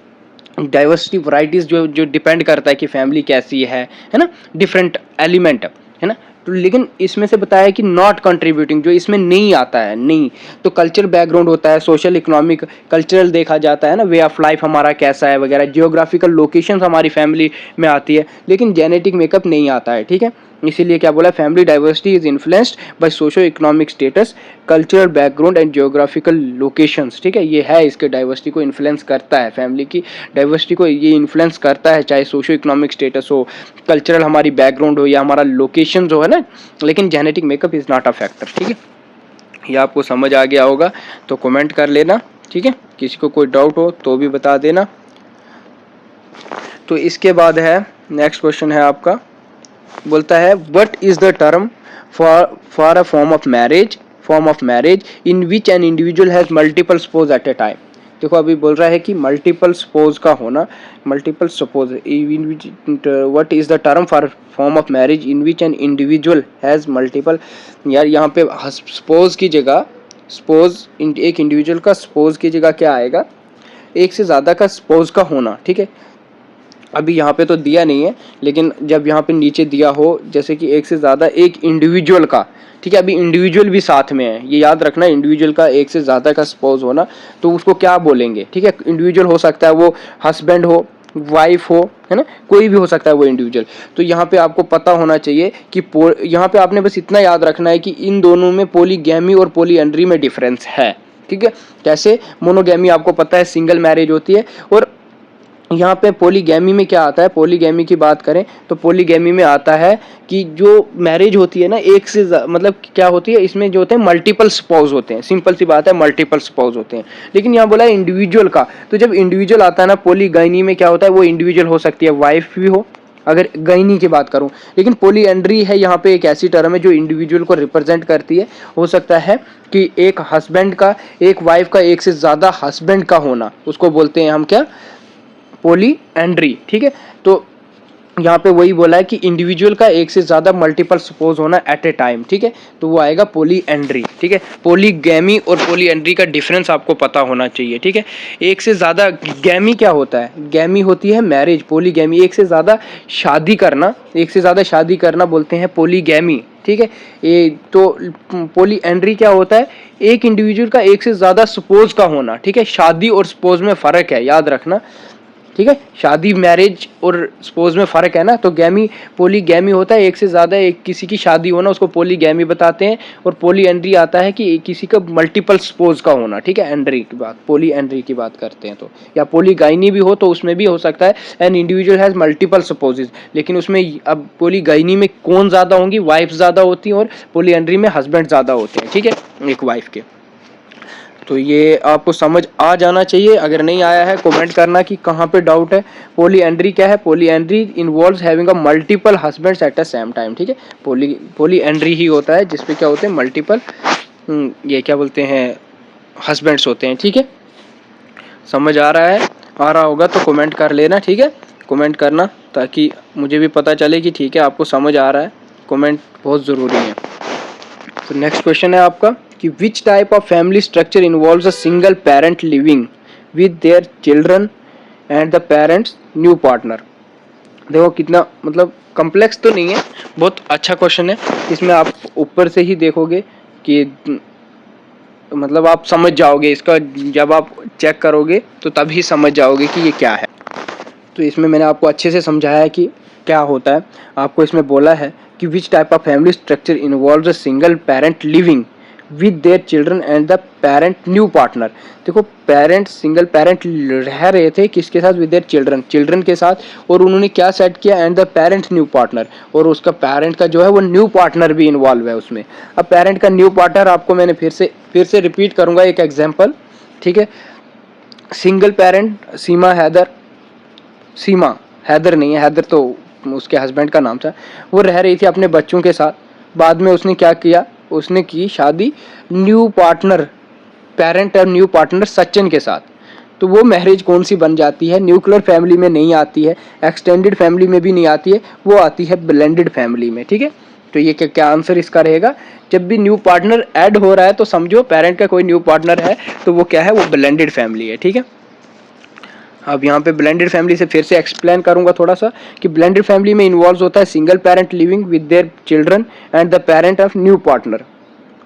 डाइवर्सिटी वैराइटीज़ जो जो डिपेंड करता है कि फैमिली कैसी है ना, डिफरेंट एलिमेंट है ना। तो लेकिन इसमें से बताया कि नॉट कंट्रीब्यूटिंग, जो इसमें नहीं आता है, नहीं। तो कल्चर बैकग्राउंड होता है, सोशल इकोनॉमिक कल्चरल देखा जाता है ना, वे ऑफ लाइफ हमारा कैसा है वगैरह, जियोग्राफिकल लोकेशंस हमारी फैमिली में आती है, लेकिन जेनेटिक मेकअप नहीं आता है। ठीक है, इसीलिए क्या बोला, family diversity is influenced by socio economic status, cultural background and geographical locations. ठीक है, ये है इसके डाइवर्सिटी को इन्फ्लुएंस करता है, फैमिली की डाइवर्सिटी को ये इन्फ्लुएंस करता है, चाहे सोशो इकोनॉमिक स्टेटस हो, कल्चरल हमारी बैकग्राउंड हो, या हमारा लोकेशन जो है ना, लेकिन genetic makeup is not a factor. ठीक है, ये आपको समझ आ गया होगा तो कमेंट कर लेना। ठीक है, किसी को कोई डाउट हो तो भी बता देना। तो इसके बाद है नेक्स्ट क्वेश्चन है आपका, बोलता है what is the term for a form of marriage in which an individual has multiple spouse at a time. देखो अभी बोल रहा है कि मल्टीपल स्पोज का होना, multiple suppose in which, what is the term for form of marriage in which an individual has multiple. यार यहाँ पे स्पोज की जगह, स्पोज एक इंडिविजुअल का स्पोज की जगह क्या आएगा, एक से ज़्यादा का स्पोज का होना। ठीक है, अभी यहाँ पे तो दिया नहीं है, लेकिन जब यहाँ पे नीचे दिया हो जैसे कि एक से ज़्यादा एक इंडिविजुअल का, ठीक है, अभी इंडिविजुअल भी साथ में है, ये याद रखना, इंडिविजुअल का एक से ज़्यादा का स्पोज होना, तो उसको क्या बोलेंगे। ठीक है, इंडिविजुअल हो सकता है वो हस्बैंड हो, वाइफ हो, है ना, कोई भी हो सकता है वो इंडिविजुअल। तो यहाँ पे आपको पता होना चाहिए कि यहाँ पे आपने बस इतना याद रखना है कि इन दोनों में पोलीगैमी और पोलीएंड्री में डिफरेंस है। ठीक है, कैसे, मोनोगैमी आपको पता है सिंगल मैरिज होती है, और यहाँ पे पॉलीगैमी में क्या आता है, पॉलीगैमी की बात करें तो पॉलीगैमी में आता है कि जो मैरिज होती है ना, एक से मतलब क्या होती है, इसमें जो होते हैं मल्टीपल स्पाउस होते हैं, सिंपल सी बात है, मल्टीपल स्पाउस होते हैं। लेकिन यहाँ बोला है इंडिविजुअल का, तो जब इंडिविजुअल आता है ना पॉलीगैमी में, क्या होता है, वो इंडिविजुअल हो सकती है, वाइफ भी हो, अगर गैनी की बात करूं। लेकिन पोलीएंड्री है यहाँ पे एक ऐसी टर्म है जो इंडिविजुअल को रिप्रेजेंट करती है। हो सकता है कि एक हस्बैंड का, एक वाइफ का एक से ज़्यादा हस्बैंड का होना, उसको बोलते हैं हम क्या, पोलीएंड्री। ठीक है, तो यहाँ पे वही बोला है कि इंडिविजुअल का एक से ज़्यादा मल्टीपल सपोज होना एट ए टाइम। ठीक है, तो वो आएगा पोलीएंड्री। ठीक है, पोलीगैमी और पोलीएंड्री का डिफरेंस आपको पता होना चाहिए। ठीक है, एक से ज़्यादा गैमी क्या होता है, गैमी होती है मैरिज, पोलीगैमी एक से ज़्यादा शादी करना, एक से ज़्यादा शादी करना बोलते हैं पोलीगैमी। ठीक है, ये तो पोलीएंड्री क्या होता है, एक इंडिविजुअल का एक से ज़्यादा सपोज का होना। ठीक है, शादी और सपोज में फ़र्क है, याद रखना। ठीक है, शादी मैरिज और स्पोज में फ़र्क है ना। तो गैमी, पोलीगैमी होता है एक से ज़्यादा एक किसी की शादी होना, उसको पोलीगैमी बताते हैं। और पोलीएंड्री आता है कि किसी का मल्टीपल स्पोज का होना। ठीक है, एंड्री की बात, पोलीएंड्री की बात करते हैं तो, या पोलीगाइनी भी हो तो उसमें भी हो सकता है एन इंडिविजुअल हैज़ मल्टीपल स्पोजेज। लेकिन उसमें अब पोलीगाइनी में कौन ज़्यादा होंगी, वाइफ ज़्यादा होती हैं, और पोलीएंड्री में हस्बैंड ज़्यादा होते हैं। ठीक है, एक वाइफ के। तो ये आपको समझ आ जाना चाहिए। अगर नहीं आया है कमेंट करना कि कहाँ पे डाउट है। पॉलीएंड्री क्या है? Polyandry involves having a multiple husbands at the same time, ठीक है। पॉलीएंड्री ही होता है जिसपे क्या होते हैं, मल्टीपल ये क्या बोलते हैं, हस्बैंड्स होते हैं, ठीक है। समझ आ रहा है? आ रहा होगा तो कमेंट कर लेना, ठीक है। कमेंट करना ताकि मुझे भी पता चले कि ठीक है आपको समझ आ रहा है। कमेंट बहुत ज़रूरी है। तो नेक्स्ट क्वेश्चन है आपका कि विच type of family structure involves a single parent living with their children and the parents new partner. देखो कितना मतलब कॉम्प्लेक्स तो नहीं है, बहुत अच्छा क्वेश्चन है। इसमें आप ऊपर से ही देखोगे कि मतलब आप समझ जाओगे इसका, जब आप चेक करोगे तो तभी समझ जाओगे कि ये क्या है। तो इसमें मैंने आपको अच्छे से समझाया है कि क्या होता है। आपको इसमें बोला है कि विच type of family structure involves a single parent living with their children and the parent new partner. देखो पेरेंट, सिंगल पेरेंट रह रहे थे किसके साथ? विद देयर चिल्ड्रन, चिल्ड्रन के साथ। और उन्होंने क्या सेट किया? And the parent new partner, और उसका पेरेंट का जो है वो न्यू पार्टनर भी इन्वॉल्व है उसमें। अब पेरेंट का न्यू पार्टनर आपको मैंने फिर से रिपीट करूंगा एक एग्जाम्पल, ठीक है। सिंगल पेरेंट सीमा हैदर नहीं है, हैदर तो उसके हस्बैंड का नाम था। वो रह रही थी अपने बच्चों के साथ। बाद में उसने क्या किया? उसने की शादी न्यू पार्टनर, पेरेंट और न्यू पार्टनर सचिन के साथ। तो वो मैरिज कौन सी बन जाती है? न्यूक्लियर फैमिली में नहीं आती है, एक्सटेंडेड फैमिली में भी नहीं आती है, वो आती है ब्लेंडेड फैमिली में, ठीक है। तो ये क्या आंसर इसका रहेगा? जब भी न्यू पार्टनर ऐड हो रहा है तो समझो पेरेंट का कोई न्यू पार्टनर है, तो वो क्या है? वो ब्लेंडेड फैमिली है, ठीक है। अब यहाँ पे ब्लेंडेड फैमिली से फिर से एक्सप्लेन करूंगा थोड़ा सा कि ब्लेंडेड फैमिली में इन्वॉल्व होता है single parent living with their children and the parent of new partner,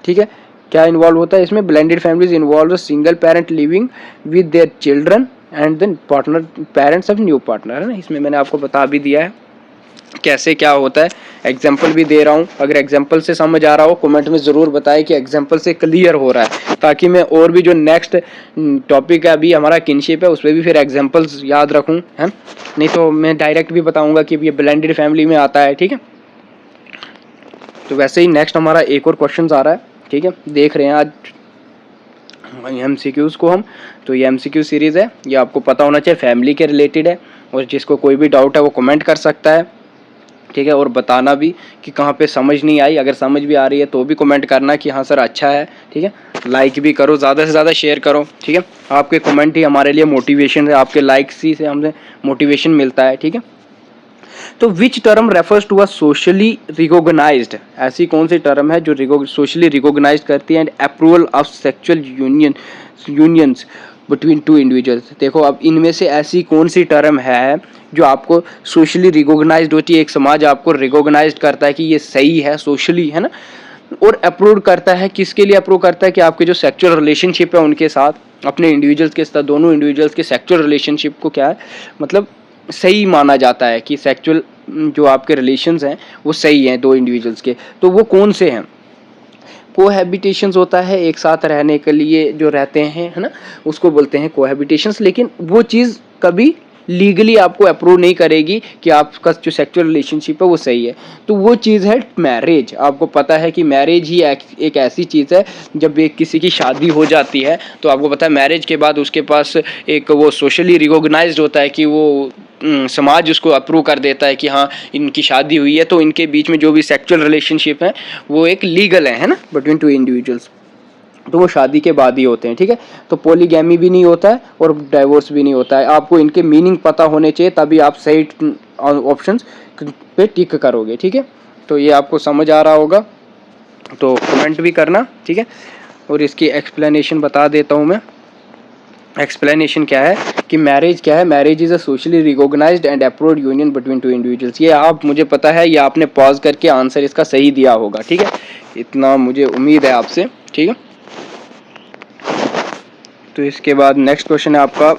ठीक है। क्या इन्वॉल्व होता है इसमें? Blended families involve single parent living with their children and then partner, parents of new partner, है ना। इसमें मैंने आपको बता भी दिया है कैसे क्या होता है, एग्जाम्पल भी दे रहा हूँ। अगर एग्जाम्पल से समझ आ रहा हो कमेंट में ज़रूर बताएं कि एग्जाम्पल से क्लियर हो रहा है, ताकि मैं और भी जो नेक्स्ट टॉपिक है अभी हमारा किनशिप है उस पर भी फिर एग्जाम्पल्स याद रखूँ, है। नहीं तो मैं डायरेक्ट भी बताऊँगा कि ये ब्लेंडेड फैमिली में आता है, ठीक है। तो वैसे ही नेक्स्ट हमारा एक और क्वेश्चन आ रहा है, ठीक है। देख रहे हैं आज MCQs को हम। तो ये MCQ सीरीज़ है, ये आपको पता होना चाहिए, फैमिली के रिलेटेड है। और जिसको कोई भी डाउट है वो कमेंट कर सकता है, ठीक है। और बताना भी कि कहाँ पे समझ नहीं आई। अगर समझ भी आ रही है तो भी कमेंट करना कि हाँ सर अच्छा है, ठीक है। लाइक भी करो, ज़्यादा से ज़्यादा शेयर करो, ठीक है। आपके कमेंट ही हमारे लिए मोटिवेशन है, आपके लाइक्स ही से हमें मोटिवेशन मिलता है, ठीक है। तो which term refers to a socially recognized, ऐसी कौन सी टर्म है जो सोशली रिकॉग्नाइज्ड करती है and approval of sexual unions between two individuals. देखो अब इनमें से ऐसी कौन सी टर्म है जो आपको सोशली रिकॉग्नाइज्ड होती है, एक समाज आपको रिकॉग्नाइज्ड करता है कि ये सही है सोशली, है ना। और अप्रूव करता है, किसके लिए अप्रूव करता है? कि आपके जो सेक्सुअल रिलेशनशिप है उनके साथ, अपने इंडिविजुअल्स के साथ, दोनों इंडिविजुअल्स के सेक्सुअल रिलेशनशिप को क्या है मतलब सही माना जाता है कि सेक्सुअल जो आपके रिलेशंस हैं वो सही हैं दो इंडिविजुअल्स के। तो वो कौन से हैं? कोहैबिटेशंस होता है, एक साथ रहने के लिए जो रहते हैं, है ना, उसको बोलते हैं कोहैबिटेशंस। लेकिन वो चीज़ कभी लीगली आपको अप्रूव नहीं करेगी कि आपका जो सेक्सुअल रिलेशनशिप है वो सही है। तो वो चीज़ है मैरिज। आपको पता है कि मैरिज ही एक ऐसी चीज़ है, जब एक किसी की शादी हो जाती है तो आपको पता है मैरिज के बाद उसके पास एक वो सोशली रिकॉग्नाइज्ड होता है कि वो समाज उसको अप्रूव कर देता है कि हाँ इनकी शादी हुई है, तो इनके बीच में जो भी सेक्सुअल रिलेशनशिप है वो एक लीगल है ना, बिटवीन टू इंडिविजुअल्स। तो वो शादी के बाद ही होते हैं, ठीक है। तो पॉलीगैमी भी नहीं होता है और डाइवोर्स भी नहीं होता है। आपको इनके मीनिंग पता होने चाहिए, तभी आप सही ऑप्शंस पे टिक करोगे, ठीक है। तो ये आपको समझ आ रहा होगा तो कमेंट भी करना, ठीक है। और इसकी एक्सप्लेनेशन बता देता हूँ मैं। एक्सप्लेनेशन क्या है कि मैरिज क्या है? Marriage is a socially recognized and approved union between two individuals. ये आप, मुझे पता है ये आपने पॉज करके आंसर इसका सही दिया होगा, ठीक है। इतना मुझे उम्मीद है आपसे, ठीक है। तो इसके बाद नेक्स्ट क्वेश्चन है आपका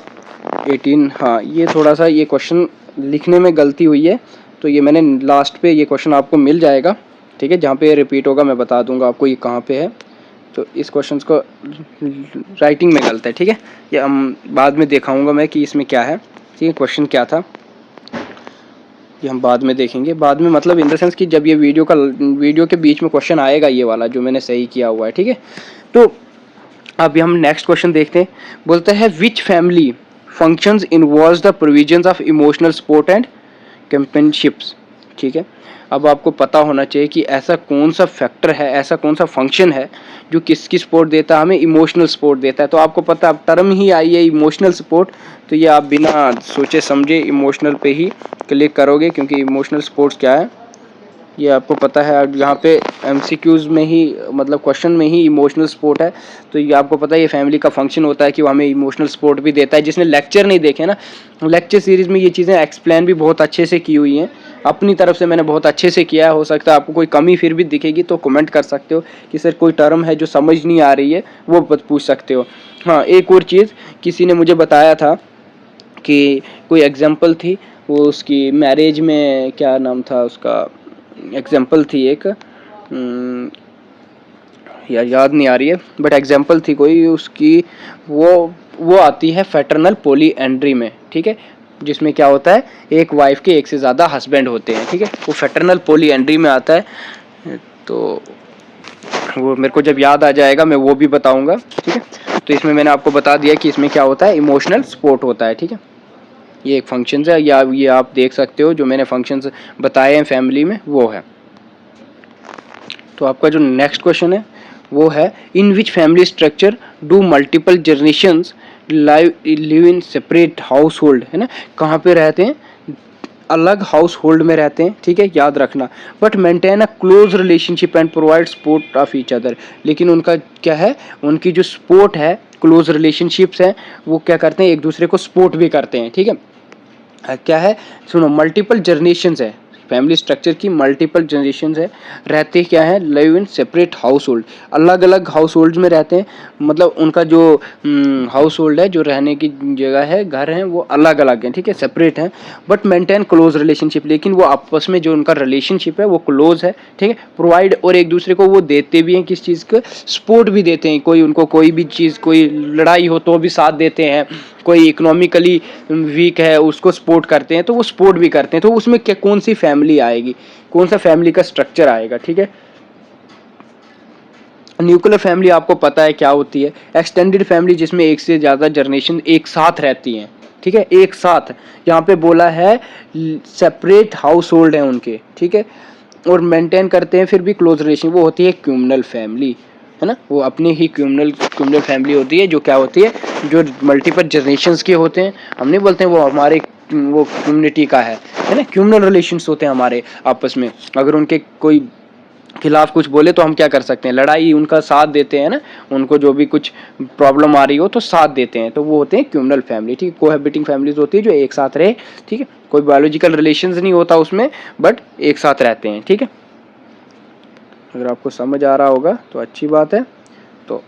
18। हाँ ये थोड़ा सा ये क्वेश्चन लिखने में गलती हुई है, तो ये मैंने लास्ट पे ये क्वेश्चन आपको मिल जाएगा, ठीक है। जहाँ पे रिपीट होगा मैं बता दूंगा आपको ये कहाँ पे है। तो इस क्वेश्चन को राइटिंग में गलत है, ठीक है। ये हम बाद में दिखाऊंगा मैं कि इसमें क्या है, ठीक है। क्वेश्चन क्या था ये हम बाद में देखेंगे। बाद में मतलब इन द सेंस कि जब ये वीडियो के बीच में क्वेश्चन आएगा ये वाला जो मैंने सही किया हुआ है, ठीक है। तो अभी हम नेक्स्ट क्वेश्चन देखते हैं। बोलते हैं which family functions involves the provisions of emotional support and companionships. ठीक है, अब आपको पता होना चाहिए कि ऐसा कौन सा फैक्टर है, ऐसा कौन सा फंक्शन है जो किसकी सपोर्ट देता है, हमें इमोशनल सपोर्ट देता है। तो आपको पता, अब टर्म ही आई है इमोशनल सपोर्ट, तो ये आप बिना सोचे समझे इमोशनल पे ही क्लिक करोगे, क्योंकि इमोशनल सपोर्ट्स क्या है ये आपको पता है। यहाँ पे एमसीक्यूज़ में ही, मतलब क्वेश्चन में ही इमोशनल सपोर्ट है, तो ये आपको पता है ये फैमिली का फंक्शन होता है कि वो हमें इमोशनल सपोर्ट भी देता है। जिसने लेक्चर नहीं देखे ना, लेक्चर सीरीज़ में ये चीज़ें एक्सप्लेन भी बहुत अच्छे से की हुई हैं, अपनी तरफ से मैंने बहुत अच्छे से किया है। हो सकता है आपको कोई कमी फिर भी दिखेगी तो कमेंट कर सकते हो कि सर कोई टर्म है जो समझ नहीं आ रही है, वो पूछ सकते हो। हाँ, एक और चीज़ किसी ने मुझे बताया था कि कोई एग्जाम्पल थी, वो उसकी मैरिज में क्या नाम था उसका, एग्जाम्पल थी एक, यार याद नहीं आ रही है, बट एग्जाम्पल थी कोई उसकी, वो आती है फैटर्नल पॉलीएंड्री में। ठीक है, जिसमें क्या होता है एक वाइफ के एक से ज़्यादा हस्बैंड होते हैं। ठीक है, वो फैटर्नल पॉलीएंड्री में आता है, तो वो मेरे को जब याद आ जाएगा मैं वो भी बताऊंगा। ठीक है, तो इसमें मैंने आपको बता दिया कि इसमें क्या होता है, इमोशनल सपोर्ट होता है। ठीक है, ये एक फंक्शंस है, या ये आप देख सकते हो जो मैंने फंक्शंस बताए हैं फैमिली में, वो है। तो आपका जो नेक्स्ट क्वेश्चन है वो है, in which family structure do multiple generations live in separate household, है ना, कहाँ पे रहते हैं, अलग हाउस होल्ड में रहते हैं। ठीक है, याद रखना, but maintain a close relationship and provide support of each other. लेकिन उनका क्या है, उनकी जो सपोर्ट है, क्लोज रिलेशनशिप्स हैं, वो क्या करते हैं, एक दूसरे को सपोर्ट भी करते हैं। ठीक है, क्या है, सुनो, मल्टीपल जनरेशंस है, फैमिली स्ट्रक्चर की मल्टीपल जनरेशंस है, रहते क्या है, live in separate house hold, अलग अलग हाउस होल्ड में रहते हैं। मतलब उनका जो हाउस होल्ड है, जो रहने की जगह है, घर हैं, वो अलग अलग हैं। ठीक है, सेपरेट हैं, बट मेंटेन क्लोज रिलेशनशिप, लेकिन वो आपस में जो उनका रिलेशनशिप है वो क्लोज है। ठीक है, प्रोवाइड, और एक दूसरे को वो देते भी हैं, किस चीज़ का सपोर्ट भी देते हैं, कोई उनको कोई भी चीज़, कोई लड़ाई हो तो भी साथ देते हैं, कोई इकोनॉमिकली वीक है उसको सपोर्ट करते हैं तो वो सपोर्ट भी करते हैं। तो उसमें क्या, कौन सी फैमिली आएगी, कौन सा फैमिली का स्ट्रक्चर आएगा। ठीक है, न्यूक्लियर फैमिली आपको पता है क्या होती है, एक्सटेंडेड फैमिली जिसमें एक से ज़्यादा जनरेशन एक साथ रहती हैं। ठीक है, एक साथ, यहाँ पे बोला है सेपरेट हाउस होल्ड है उनके। ठीक है, और मेंटेन करते हैं फिर भी क्लोज रिलेशन, वो होती है क्यूमनल फैमिली, है ना, वो अपनी ही क्यूमनल फैमिली होती है, जो क्या होती है, जो मल्टीपल जनरेशंस के होते हैं। हम नहीं बोलते हैं वो हमारे वो कम्युनिटी का है ना, क्यूमनल रिलेशंस होते हैं हमारे आपस में। अगर उनके कोई खिलाफ कुछ बोले तो हम क्या कर सकते हैं, लड़ाई, उनका साथ देते हैं ना, उनको जो भी कुछ प्रॉब्लम आ रही हो तो साथ देते हैं, तो वो होते हैं क्यूमनल फैमिली। ठीक है, कोहैबिटिंग फैमिलीज होती है जो एक साथ रहे। ठीक है, कोई बायोलॉजिकल रिलेशंस नहीं होता उसमें, बट एक साथ रहते हैं। ठीक है, अगर आपको समझ आ रहा होगा तो अच्छी बात है, तो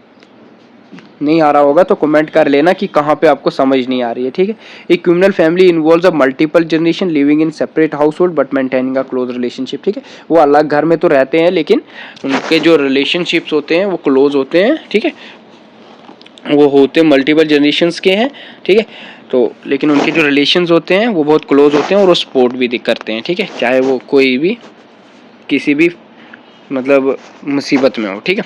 नहीं आ रहा होगा तो कमेंट कर लेना कि कहाँ पे आपको समझ नहीं आ रही है। ठीक है, एक communal family involves a multiple generation living in separate household but maintaining a close relationship. ठीक है, वो अलग घर में तो रहते हैं लेकिन उनके जो रिलेशनशिप्स होते हैं वो क्लोज होते हैं। ठीक है, वो होते मल्टीपल जनरेशन्स के हैं। ठीक है, तो लेकिन उनके जो रिलेशंस होते हैं वो बहुत क्लोज होते हैं और वो सपोर्ट भी करते हैं। ठीक है, चाहे वो कोई भी किसी भी मतलब मुसीबत में हो। ठीक है,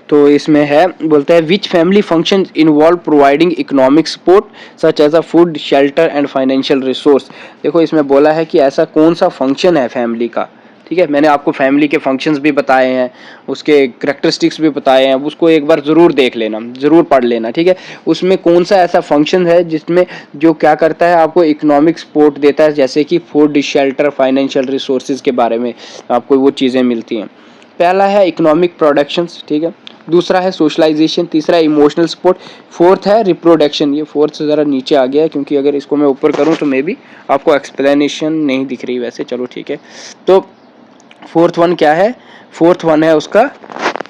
तो इसमें है, बोलता है which family function involve providing economic support such as a food, shelter and financial resource. देखो इसमें बोला है कि ऐसा कौन सा फंक्शन है फैमिली का। ठीक है, मैंने आपको फैमिली के फंक्शंस भी बताए हैं, उसके करैक्टरिस्टिक्स भी बताए हैं, उसको एक बार ज़रूर देख लेना, ज़रूर पढ़ लेना। ठीक है, उसमें कौन सा ऐसा फंक्शन है जिसमें जो क्या करता है, आपको इकोनॉमिक सपोर्ट देता है, जैसे कि फूड, शेल्टर, फाइनेंशियल रिसोर्सेज के बारे में आपको वो चीज़ें मिलती हैं। पहला है इकोनॉमिक प्रोडक्शंस। ठीक है, दूसरा है सोशलाइजेशन, तीसरा है इमोशनल सपोर्ट, फोर्थ है रिप्रोडक्शन। ये फोर्थ से ज़रा नीचे आ गया है क्योंकि अगर इसको मैं ऊपर करूँ तो मे बी आपको एक्सप्लेनेशन नहीं दिख रही वैसे, चलो ठीक है। तो फोर्थ वन क्या है, फोर्थ वन है उसका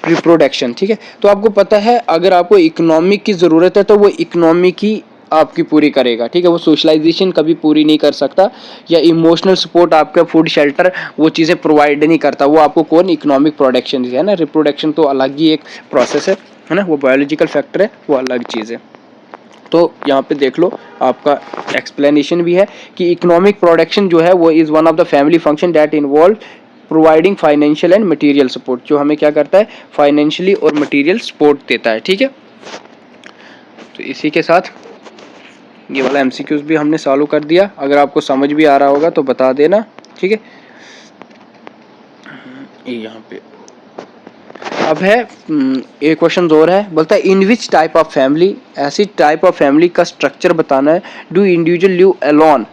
रिप्रोडक्शन। ठीक है, तो आपको पता है अगर आपको इकोनॉमिक की ज़रूरत है तो वो इकोनॉमिक ही आपकी पूरी करेगा। ठीक है, वो सोशलाइजेशन कभी पूरी नहीं कर सकता, या इमोशनल सपोर्ट, आपका फूड, शेल्टर, वो चीज़ें प्रोवाइड नहीं करता। वो आपको कौन, इकोनॉमिक प्रोडक्शन है ना, रिप्रोडक्शन तो अलग ही एक प्रोसेस है ना, वो बायोलॉजिकल फैक्टर है, वो अलग चीज़ है। तो यहाँ पे देख लो आपका एक्सप्लेनेशन भी है कि इकोनॉमिक प्रोडक्शन जो है वो is one of the family function that involve providing financial and material support, जो हमें क्या करता है, फाइनेंशियली और मटेरियल सपोर्ट देता है, ठीक है। तो इसी के साथ ये वाला एमसीक्यूज भी हमने सॉल्व कर दिया। अगर आपको समझ भी आ रहा होगा तो बता देना, ठीक है। यहाँ पे अब है एक क्वेश्चन और है, बोलता है in which type of family, ऐसी टाइप ऑफ फैमिली का स्ट्रक्चर बताना है, डू इंडिविजुअल लिव अलोन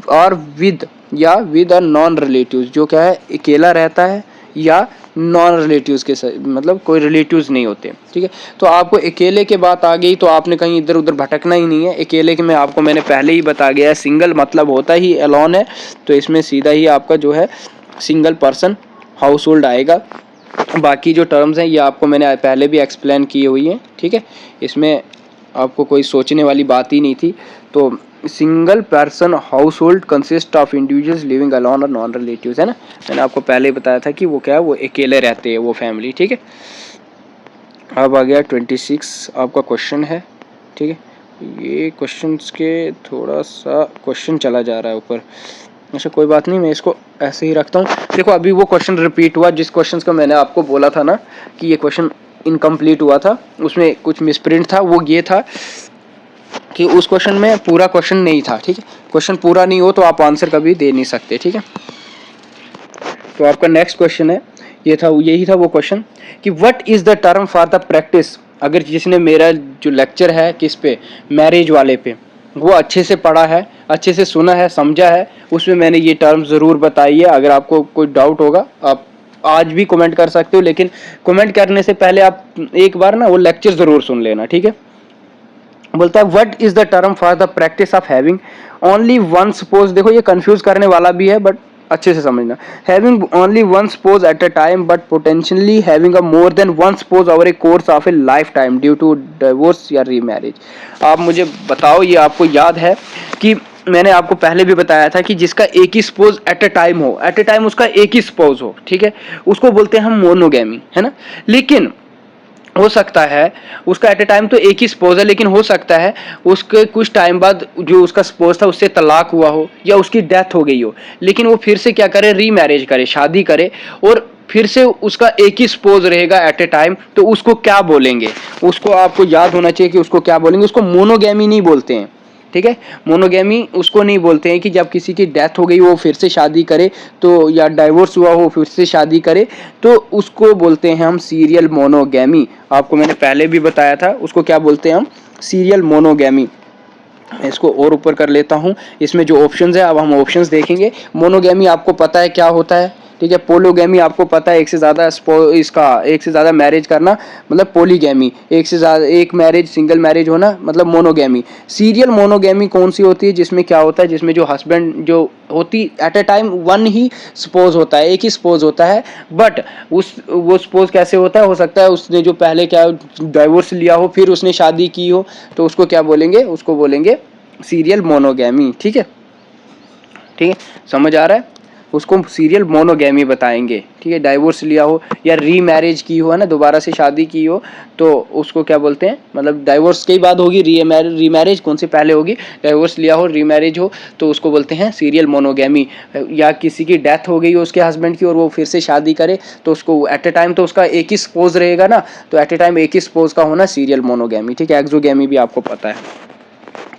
और विद या विद और नॉन रिलेटिव्स, जो क्या है अकेला रहता है या नॉन रिलेटिव्स के साथ, मतलब कोई रिलेटिव्स नहीं होते, ठीक है। तो आपको अकेले के बात आ गई तो आपने कहीं इधर उधर भटकना ही नहीं है। अकेले के में आपको मैंने पहले ही बता गया है, सिंगल मतलब होता ही अलोन है, तो इसमें सीधा ही आपका जो है सिंगल पर्सन हाउस होल्ड आएगा। बाकी जो टर्म्स हैं ये आपको मैंने पहले भी एक्सप्लेन की हुई हैं, ठीक है, इसमें आपको कोई सोचने वाली बात ही नहीं थी। तो single person house hold consist of individuals living alone और नॉन रिलेटिव्स, है ना, मैंने आपको पहले ही बताया था कि वो क्या है, वो अकेले रहते हैं वो फैमिली, ठीक है। अब आ गया 26 आपका क्वेश्चन है, ठीक है। ये क्वेश्चंस के थोड़ा सा क्वेश्चन चला जा रहा है ऊपर, अच्छा कोई बात नहीं, मैं इसको ऐसे ही रखता हूँ। देखो अभी वो क्वेश्चन रिपीट हुआ जिस क्वेश्चन का मैंने आपको बोला था ना कि ये क्वेश्चन इनकम्प्लीट हुआ था, उसमें कुछ मिसप्रिंट था। वो ये था कि उस क्वेश्चन में पूरा क्वेश्चन नहीं था, ठीक है। क्वेश्चन पूरा नहीं हो तो आप आंसर कभी दे नहीं सकते, ठीक है। तो आपका नेक्स्ट क्वेश्चन है, ये था, यही था वो क्वेश्चन कि what is the term for the practice. अगर जिसने मेरा जो लेक्चर है किस पे, मैरिज वाले पे, वो अच्छे से पढ़ा है, अच्छे से सुना है, समझा है, उसमें मैंने ये टर्म ज़रूर बताई है। अगर आपको कोई डाउट होगा आप आज भी कमेंट कर सकते हो, लेकिन कमेंट करने से पहले आप एक बार ना वो लेक्चर ज़रूर सुन लेना, ठीक है। बोलता है what is the term for the practice of having only one suppose. देखो ये कंफ्यूज करने वाला भी है बट अच्छे से समझना। Having only one spouse at a time but potentially having a more than one spouse over a course of a lifetime due to divorce या रीमैरिज। आप मुझे बताओ, ये आपको याद है कि मैंने आपको पहले भी बताया था कि जिसका एक ही स्पोज एट अ टाइम हो, एट अ टाइम उसका एक ही स्पोज हो, ठीक है, उसको बोलते हैं हम मोनोगैमी, है ना। लेकिन हो सकता है उसका एट ए टाइम तो एक ही स्पोज है, लेकिन हो सकता है उसके कुछ टाइम बाद जो उसका स्पोज था उससे तलाक हुआ हो या उसकी डेथ हो गई हो, लेकिन वो फिर से क्या करे, रीमैरिज करे, शादी करे, और फिर से उसका एक ही स्पोज रहेगा एट ए टाइम, तो उसको क्या बोलेंगे, उसको आपको याद होना चाहिए कि उसको क्या बोलेंगे। उसको मोनोगैमी नहीं बोलते हैं, ठीक है। मोनोगैमी उसको नहीं बोलते हैं कि जब किसी की डेथ हो गई वो फिर से शादी करे, तो या डाइवोर्स हुआ हो फिर से शादी करे, तो उसको बोलते हैं हम सीरियल मोनोगैमी। आपको मैंने पहले भी बताया था उसको क्या बोलते हैं हम, सीरियल मोनोगैमी। इसको और ऊपर कर लेता हूँ, इसमें जो ऑप्शंस है अब हम ऑप्शंस देखेंगे। मोनोगैमी आपको पता है क्या होता है, ठीक है। पोलोगैमी आपको पता है एक से ज़्यादा इसका एक से ज़्यादा मैरिज करना मतलब पोलीगैमी, एक से ज़्यादा एक मैरिज सिंगल मैरिज होना मतलब मोनोगैमी। सीरियल मोनोगैमी कौन सी होती है, जिसमें क्या होता है, जिसमें जो हस्बैंड जो होती एट ए टाइम वन ही स्पोज होता है, एक ही स्पोज होता है, बट वो स्पोज कैसे होता है, हो सकता है उसने जो पहले क्या डाइवोर्स लिया हो फिर उसने शादी की हो, तो उसको क्या बोलेंगे, उसको बोलेंगे सीरियल मोनोगैमी, ठीक है। ठीक है, समझ आ रहा है, उसको सीरियल मोनोगैमी बताएंगे, ठीक है। डाइवोर्स लिया हो या रीमैरिज की हो, है ना, दोबारा से शादी की हो, तो उसको क्या बोलते हैं, मतलब डाइवोर्स के बाद होगी रीमैरिज कौन सी पहले होगी, डाइवोर्स लिया हो रीमैरिज हो, तो उसको बोलते हैं सीरियल मोनोगैमी। या किसी की डेथ हो गई हो उसके हस्बैंड की और वो फिर से शादी करे, तो उसको एट ए टाइम तो उसका एक ही स्पोज रहेगा ना, तो एट ए टाइम एक ही स्पोज का होना सीरियल मोनोगैमी, ठीक है। एक्सोगैमी भी आपको पता है,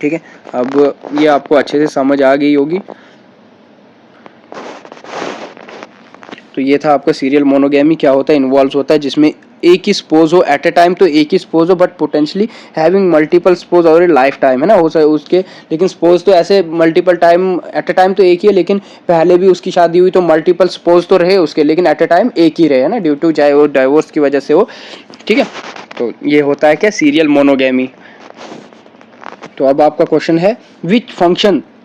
ठीक है। अब ये आपको अच्छे से समझ आ गई होगी। तो ये था आपका सीरियल मोनोगैमी क्या होता है, इन्वॉल्व होता है जिसमें एक ही स्पोज हो एट ए टाइम, तो एक ही स्पोज हो but potentially having multiple spouse और लाइफ टाइम, है ना, हो उसके, लेकिन स्पोज तो ऐसे multiple time, at a time तो एक ही है, लेकिन पहले भी उसकी शादी हुई तो मल्टीपल स्पोज तो रहे उसके, लेकिन एट ए टाइम एक ही रहे, है ना, ड्यू टू चाहे वो डाइवोर्स की वजह से हो, ठीक है। तो ये होता है क्या, सीरियल मोनोगैमी। तो अब आपका क्वेश्चन है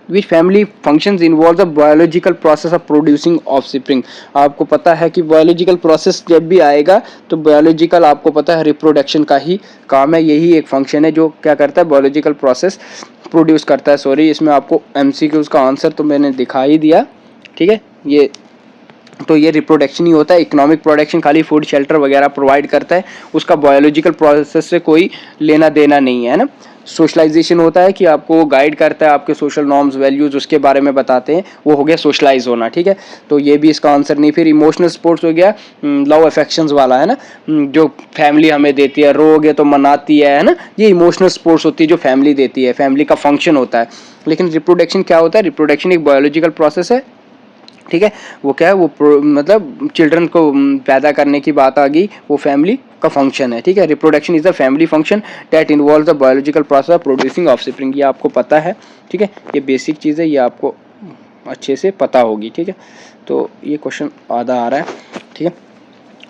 which family functions involves the biological process of producing offspring। आपको पता है कि बायोलॉजिकल प्रोसेस जब भी आएगा तो बायोलॉजिकल आपको पता है रिप्रोडक्शन का ही काम है, यही एक फंक्शन है जो क्या करता है, बायोलॉजिकल प्रोसेस प्रोड्यूस करता है। सॉरी, इसमें आपको एमसीक्यूज का आंसर तो मैंने दिखा ही दिया, ठीक है। ये रिप्रोडक्शन ही होता है। इकोनॉमिक प्रोडक्शन खाली फूड शेल्टर वगैरह प्रोवाइड करता है, उसका बायोलॉजिकल प्रोसेस से कोई लेना देना नहीं है ना। सोशलाइजेशन होता है कि आपको गाइड करता है, आपके सोशल नॉर्म्स वैल्यूज उसके बारे में बताते हैं, वो हो गया सोशलाइज होना, ठीक है। तो ये भी इसका आंसर नहीं। फिर इमोशनल सपोर्ट्स हो गया लव अफेक्शंस वाला, है ना, जो फैमिली हमें देती है, रोगे तो मनाती है ना, ये इमोशनल सपोर्ट्स होती है जो फैमिली देती है, फैमिली का फंक्शन होता है। लेकिन रिप्रोडक्शन क्या होता है? रिप्रोडक्शन एक बायोलॉजिकल प्रोसेस है, ठीक है। वो क्या है? वो मतलब चिल्ड्रन को पैदा करने की बात आ गई, वो फैमिली का फंक्शन है, ठीक है। Reproduction is the family function that involve the biological process of producing offspring. ये आपको पता है, ठीक है, ये बेसिक चीज़ है, ये आपको अच्छे से पता होगी, ठीक है। तो ये क्वेश्चन आधा आ रहा है, ठीक है।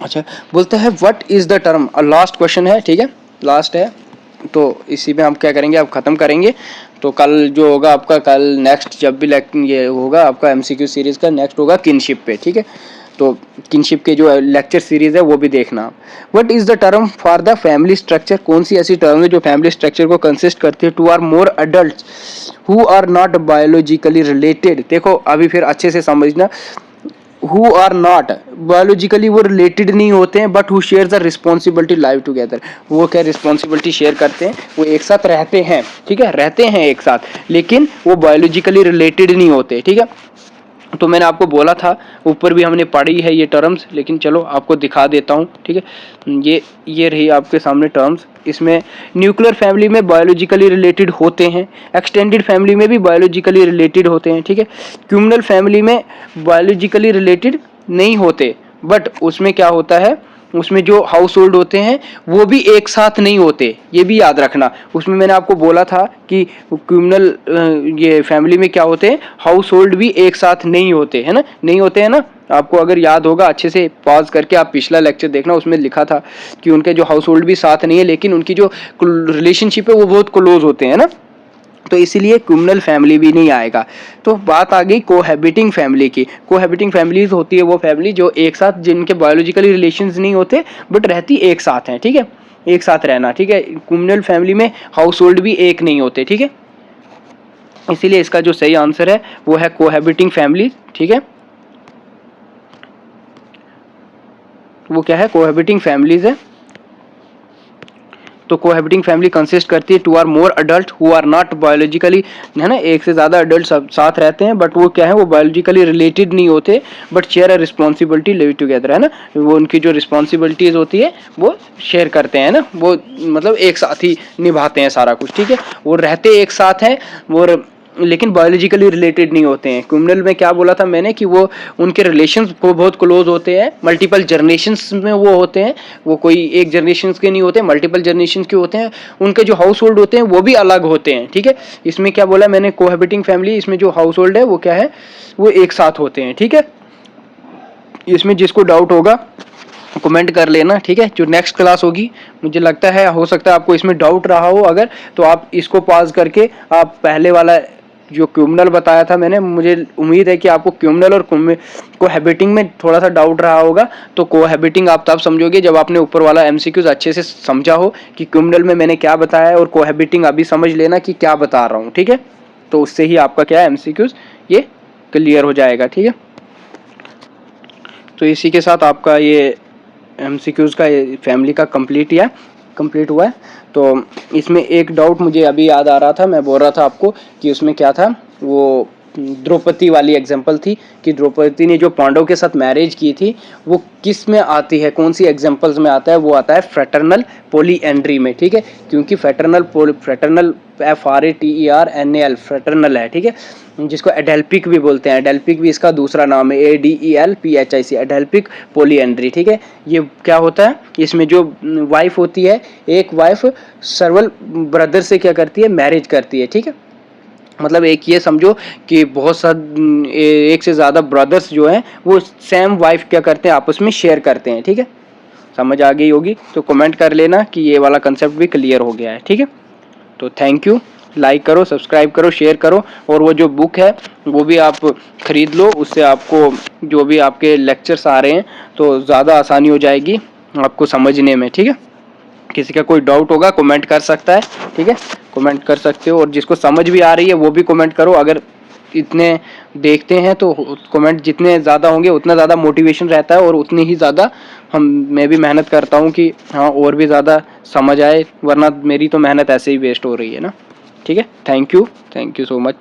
अच्छा, बोलते हैं what is the term, last question है, ठीक है, लास्ट है। तो इसी में हम क्या करेंगे, अब ख़त्म करेंगे। तो कल जो होगा आपका, कल नेक्स्ट जब भी ये होगा आपका एमसीक्यू सीरीज़ का, नेक्स्ट होगा किनशिप पे, ठीक है। तो किनशिप के जो लेक्चर सीरीज़ है वो भी देखना। What is the term for the family structure? कौन सी ऐसी टर्म है जो फैमिली स्ट्रक्चर को कंसिस्ट करती है? Two are more adult who are not biologically related. देखो अभी फिर अच्छे से समझना, who are not बायोलॉजिकली वो रिलेटेड नहीं होते हैं, but who share the responsibility live together. वो क्या रिस्पॉन्सिबिलिटी शेयर करते हैं, वो एक साथ रहते हैं, ठीक है, रहते हैं एक साथ, लेकिन वो बायोलॉजिकली रिलेटेड नहीं होते, ठीक है। तो मैंने आपको बोला था, ऊपर भी हमने पढ़ी है ये टर्म्स, लेकिन चलो आपको दिखा देता हूँ, ठीक है। ये रही आपके सामने टर्म्स। इसमें न्यूक्लियर फैमिली में बायोलॉजिकली रिलेटेड होते हैं, एक्सटेंडेड फैमिली में भी बायोलॉजिकली रिलेटेड होते हैं, ठीक है। क्यूमनल फैमिली में बायोलॉजिकली रिलेटेड नहीं होते, बट उसमें क्या होता है, उसमें जो हाउस होल्ड होते हैं वो भी एक साथ नहीं होते, ये भी याद रखना। उसमें मैंने आपको बोला था कि क्रिमिनल ये फैमिली में क्या होते हैं, हाउस होल्ड भी एक साथ नहीं होते, है ना, नहीं होते हैं ना। आपको अगर याद होगा अच्छे से पॉज करके आप पिछला लेक्चर देखना, उसमें लिखा था कि उनके जो हाउस होल्ड भी साथ नहीं है, लेकिन उनकी जो रिलेशनशिप है वो बहुत क्लोज होते हैं ना, तो इसीलिए क्रिमिनल फैमिली भी नहीं आएगा। तो बात आ गई कोहैबिटिंग फैमिली की। कोहैबिटिंग फैमिलीज होती है वो फैमिली जो एक साथ, जिनके बायोलॉजिकली रिलेशंस नहीं होते बट रहती एक साथ हैं, ठीक है, एक साथ रहना, ठीक है। क्रिमिनल फैमिली में हाउस होल्ड भी एक नहीं होते, ठीक है। इसीलिए इसका जो सही आंसर है वो है कोहैबिटिंग फैमिली, ठीक है। वो क्या है, कोहैबिटिंग फैमिलीज है। तो कोहैबिटिंग फैमिली कंसिस्ट करती है two are more adult who are not biologically, है ना, एक से ज़्यादा अडल्ट सब साथ रहते हैं, बट वो क्या है, वो बायोलॉजिकली रिलेटेड नहीं होते, but share a responsibility live together, है ना। वो उनकी जो रिस्पॉन्सिबिलिटीज़ होती है वो शेयर करते हैं ना, वो मतलब एक साथ ही निभाते हैं सारा कुछ, ठीक है। वो रहते एक साथ हैं, वो लेकिन बायोलॉजिकली रिलेटेड नहीं होते हैं। क्रिमिनल में क्या बोला था मैंने कि वो उनके रिलेशंस को बहुत क्लोज होते हैं, मल्टीपल जनरेशंस में वो होते हैं, वो कोई एक जनरेशन के नहीं होते, मल्टीपल जनरेशन के होते हैं। उनके जो हाउस होल्ड होते हैं वो भी अलग होते हैं, ठीक है। इसमें क्या बोला मैंने, कोहैबिटिंग फैमिली, इसमें जो हाउस होल्ड है वो क्या है, वो एक साथ होते हैं, ठीक है। इसमें जिसको डाउट होगा कमेंट कर लेना, ठीक है। जो नेक्स्ट क्लास होगी, मुझे लगता है हो सकता है आपको इसमें डाउट रहा हो, अगर तो आप इसको पॉज करके आप पहले वाला जो क्रिमिनल बताया था मैंने, मुझे उम्मीद है कि आपको क्रिमिनल और कोहैबिटिंग में थोड़ा सा डाउट रहा होगा। तो कोहैबिटिंग आप तब समझोगे जब आपने ऊपर वाला एमसीक्यूज अच्छे से समझा हो कि क्रिमिनल में मैंने क्या बताया है, और कोहैबिटिंग अभी समझ लेना कि क्या बता रहा हूँ, ठीक है। तो उससे ही आपका क्या है, एमसीक्यूज ये क्लियर हो जाएगा, ठीक है। तो इसी के साथ आपका ये एमसीक्यूज का फैमिली का कंप्लीट हुआ है। तो इसमें एक डाउट मुझे अभी याद आ रहा था, मैं बोल रहा था आपको कि उसमें क्या था, वो द्रौपदी वाली एग्जांपल थी कि द्रौपदी ने जो पांडव के साथ मैरिज की थी वो किस में आती है, कौन सी एग्जांपल्स में आता है, वो आता है फ्रेटर्नल पॉलीएंड्री में, ठीक है। क्योंकि फ्रेटर्नल FRATERNAL फ्रेटर्नल है, ठीक है, जिसको एडेल्पिक भी बोलते हैं। एडेल्पिक भी इसका दूसरा नाम है, ADELPHIC, एडेल्पिक पॉलीएंड्री, ठीक है। ये क्या होता है, इसमें जो वाइफ होती है, एक वाइफ सर्वल ब्रदर से क्या करती है, मैरिज करती है, ठीक है। मतलब एक ये समझो कि बहुत सा एक से ज़्यादा ब्रदर्स जो हैं वो सेम वाइफ क्या करते हैं, आपस में शेयर करते हैं, ठीक है। समझ आ गई होगी तो कमेंट कर लेना कि ये वाला कंसेप्ट भी क्लियर हो गया है, ठीक है। तो थैंक यू, लाइक करो, सब्सक्राइब करो, शेयर करो, और वो जो बुक है वो भी आप ख़रीद लो, उससे आपको जो भी आपके लेक्चर्स आ रहे हैं तो ज़्यादा आसानी हो जाएगी आपको समझने में, ठीक है। किसी का कोई डाउट होगा कमेंट कर सकता है, ठीक है, कमेंट कर सकते हो, और जिसको समझ भी आ रही है वो भी कमेंट करो। अगर इतने देखते हैं तो कमेंट जितने ज़्यादा होंगे उतना ज़्यादा मोटिवेशन रहता है और उतनी ही ज़्यादा मैं भी मेहनत करता हूँ कि हाँ और भी ज़्यादा समझ आए, वरना मेरी तो मेहनत ऐसे ही वेस्ट हो रही है ना। ठीक है, थैंक यू सो मच।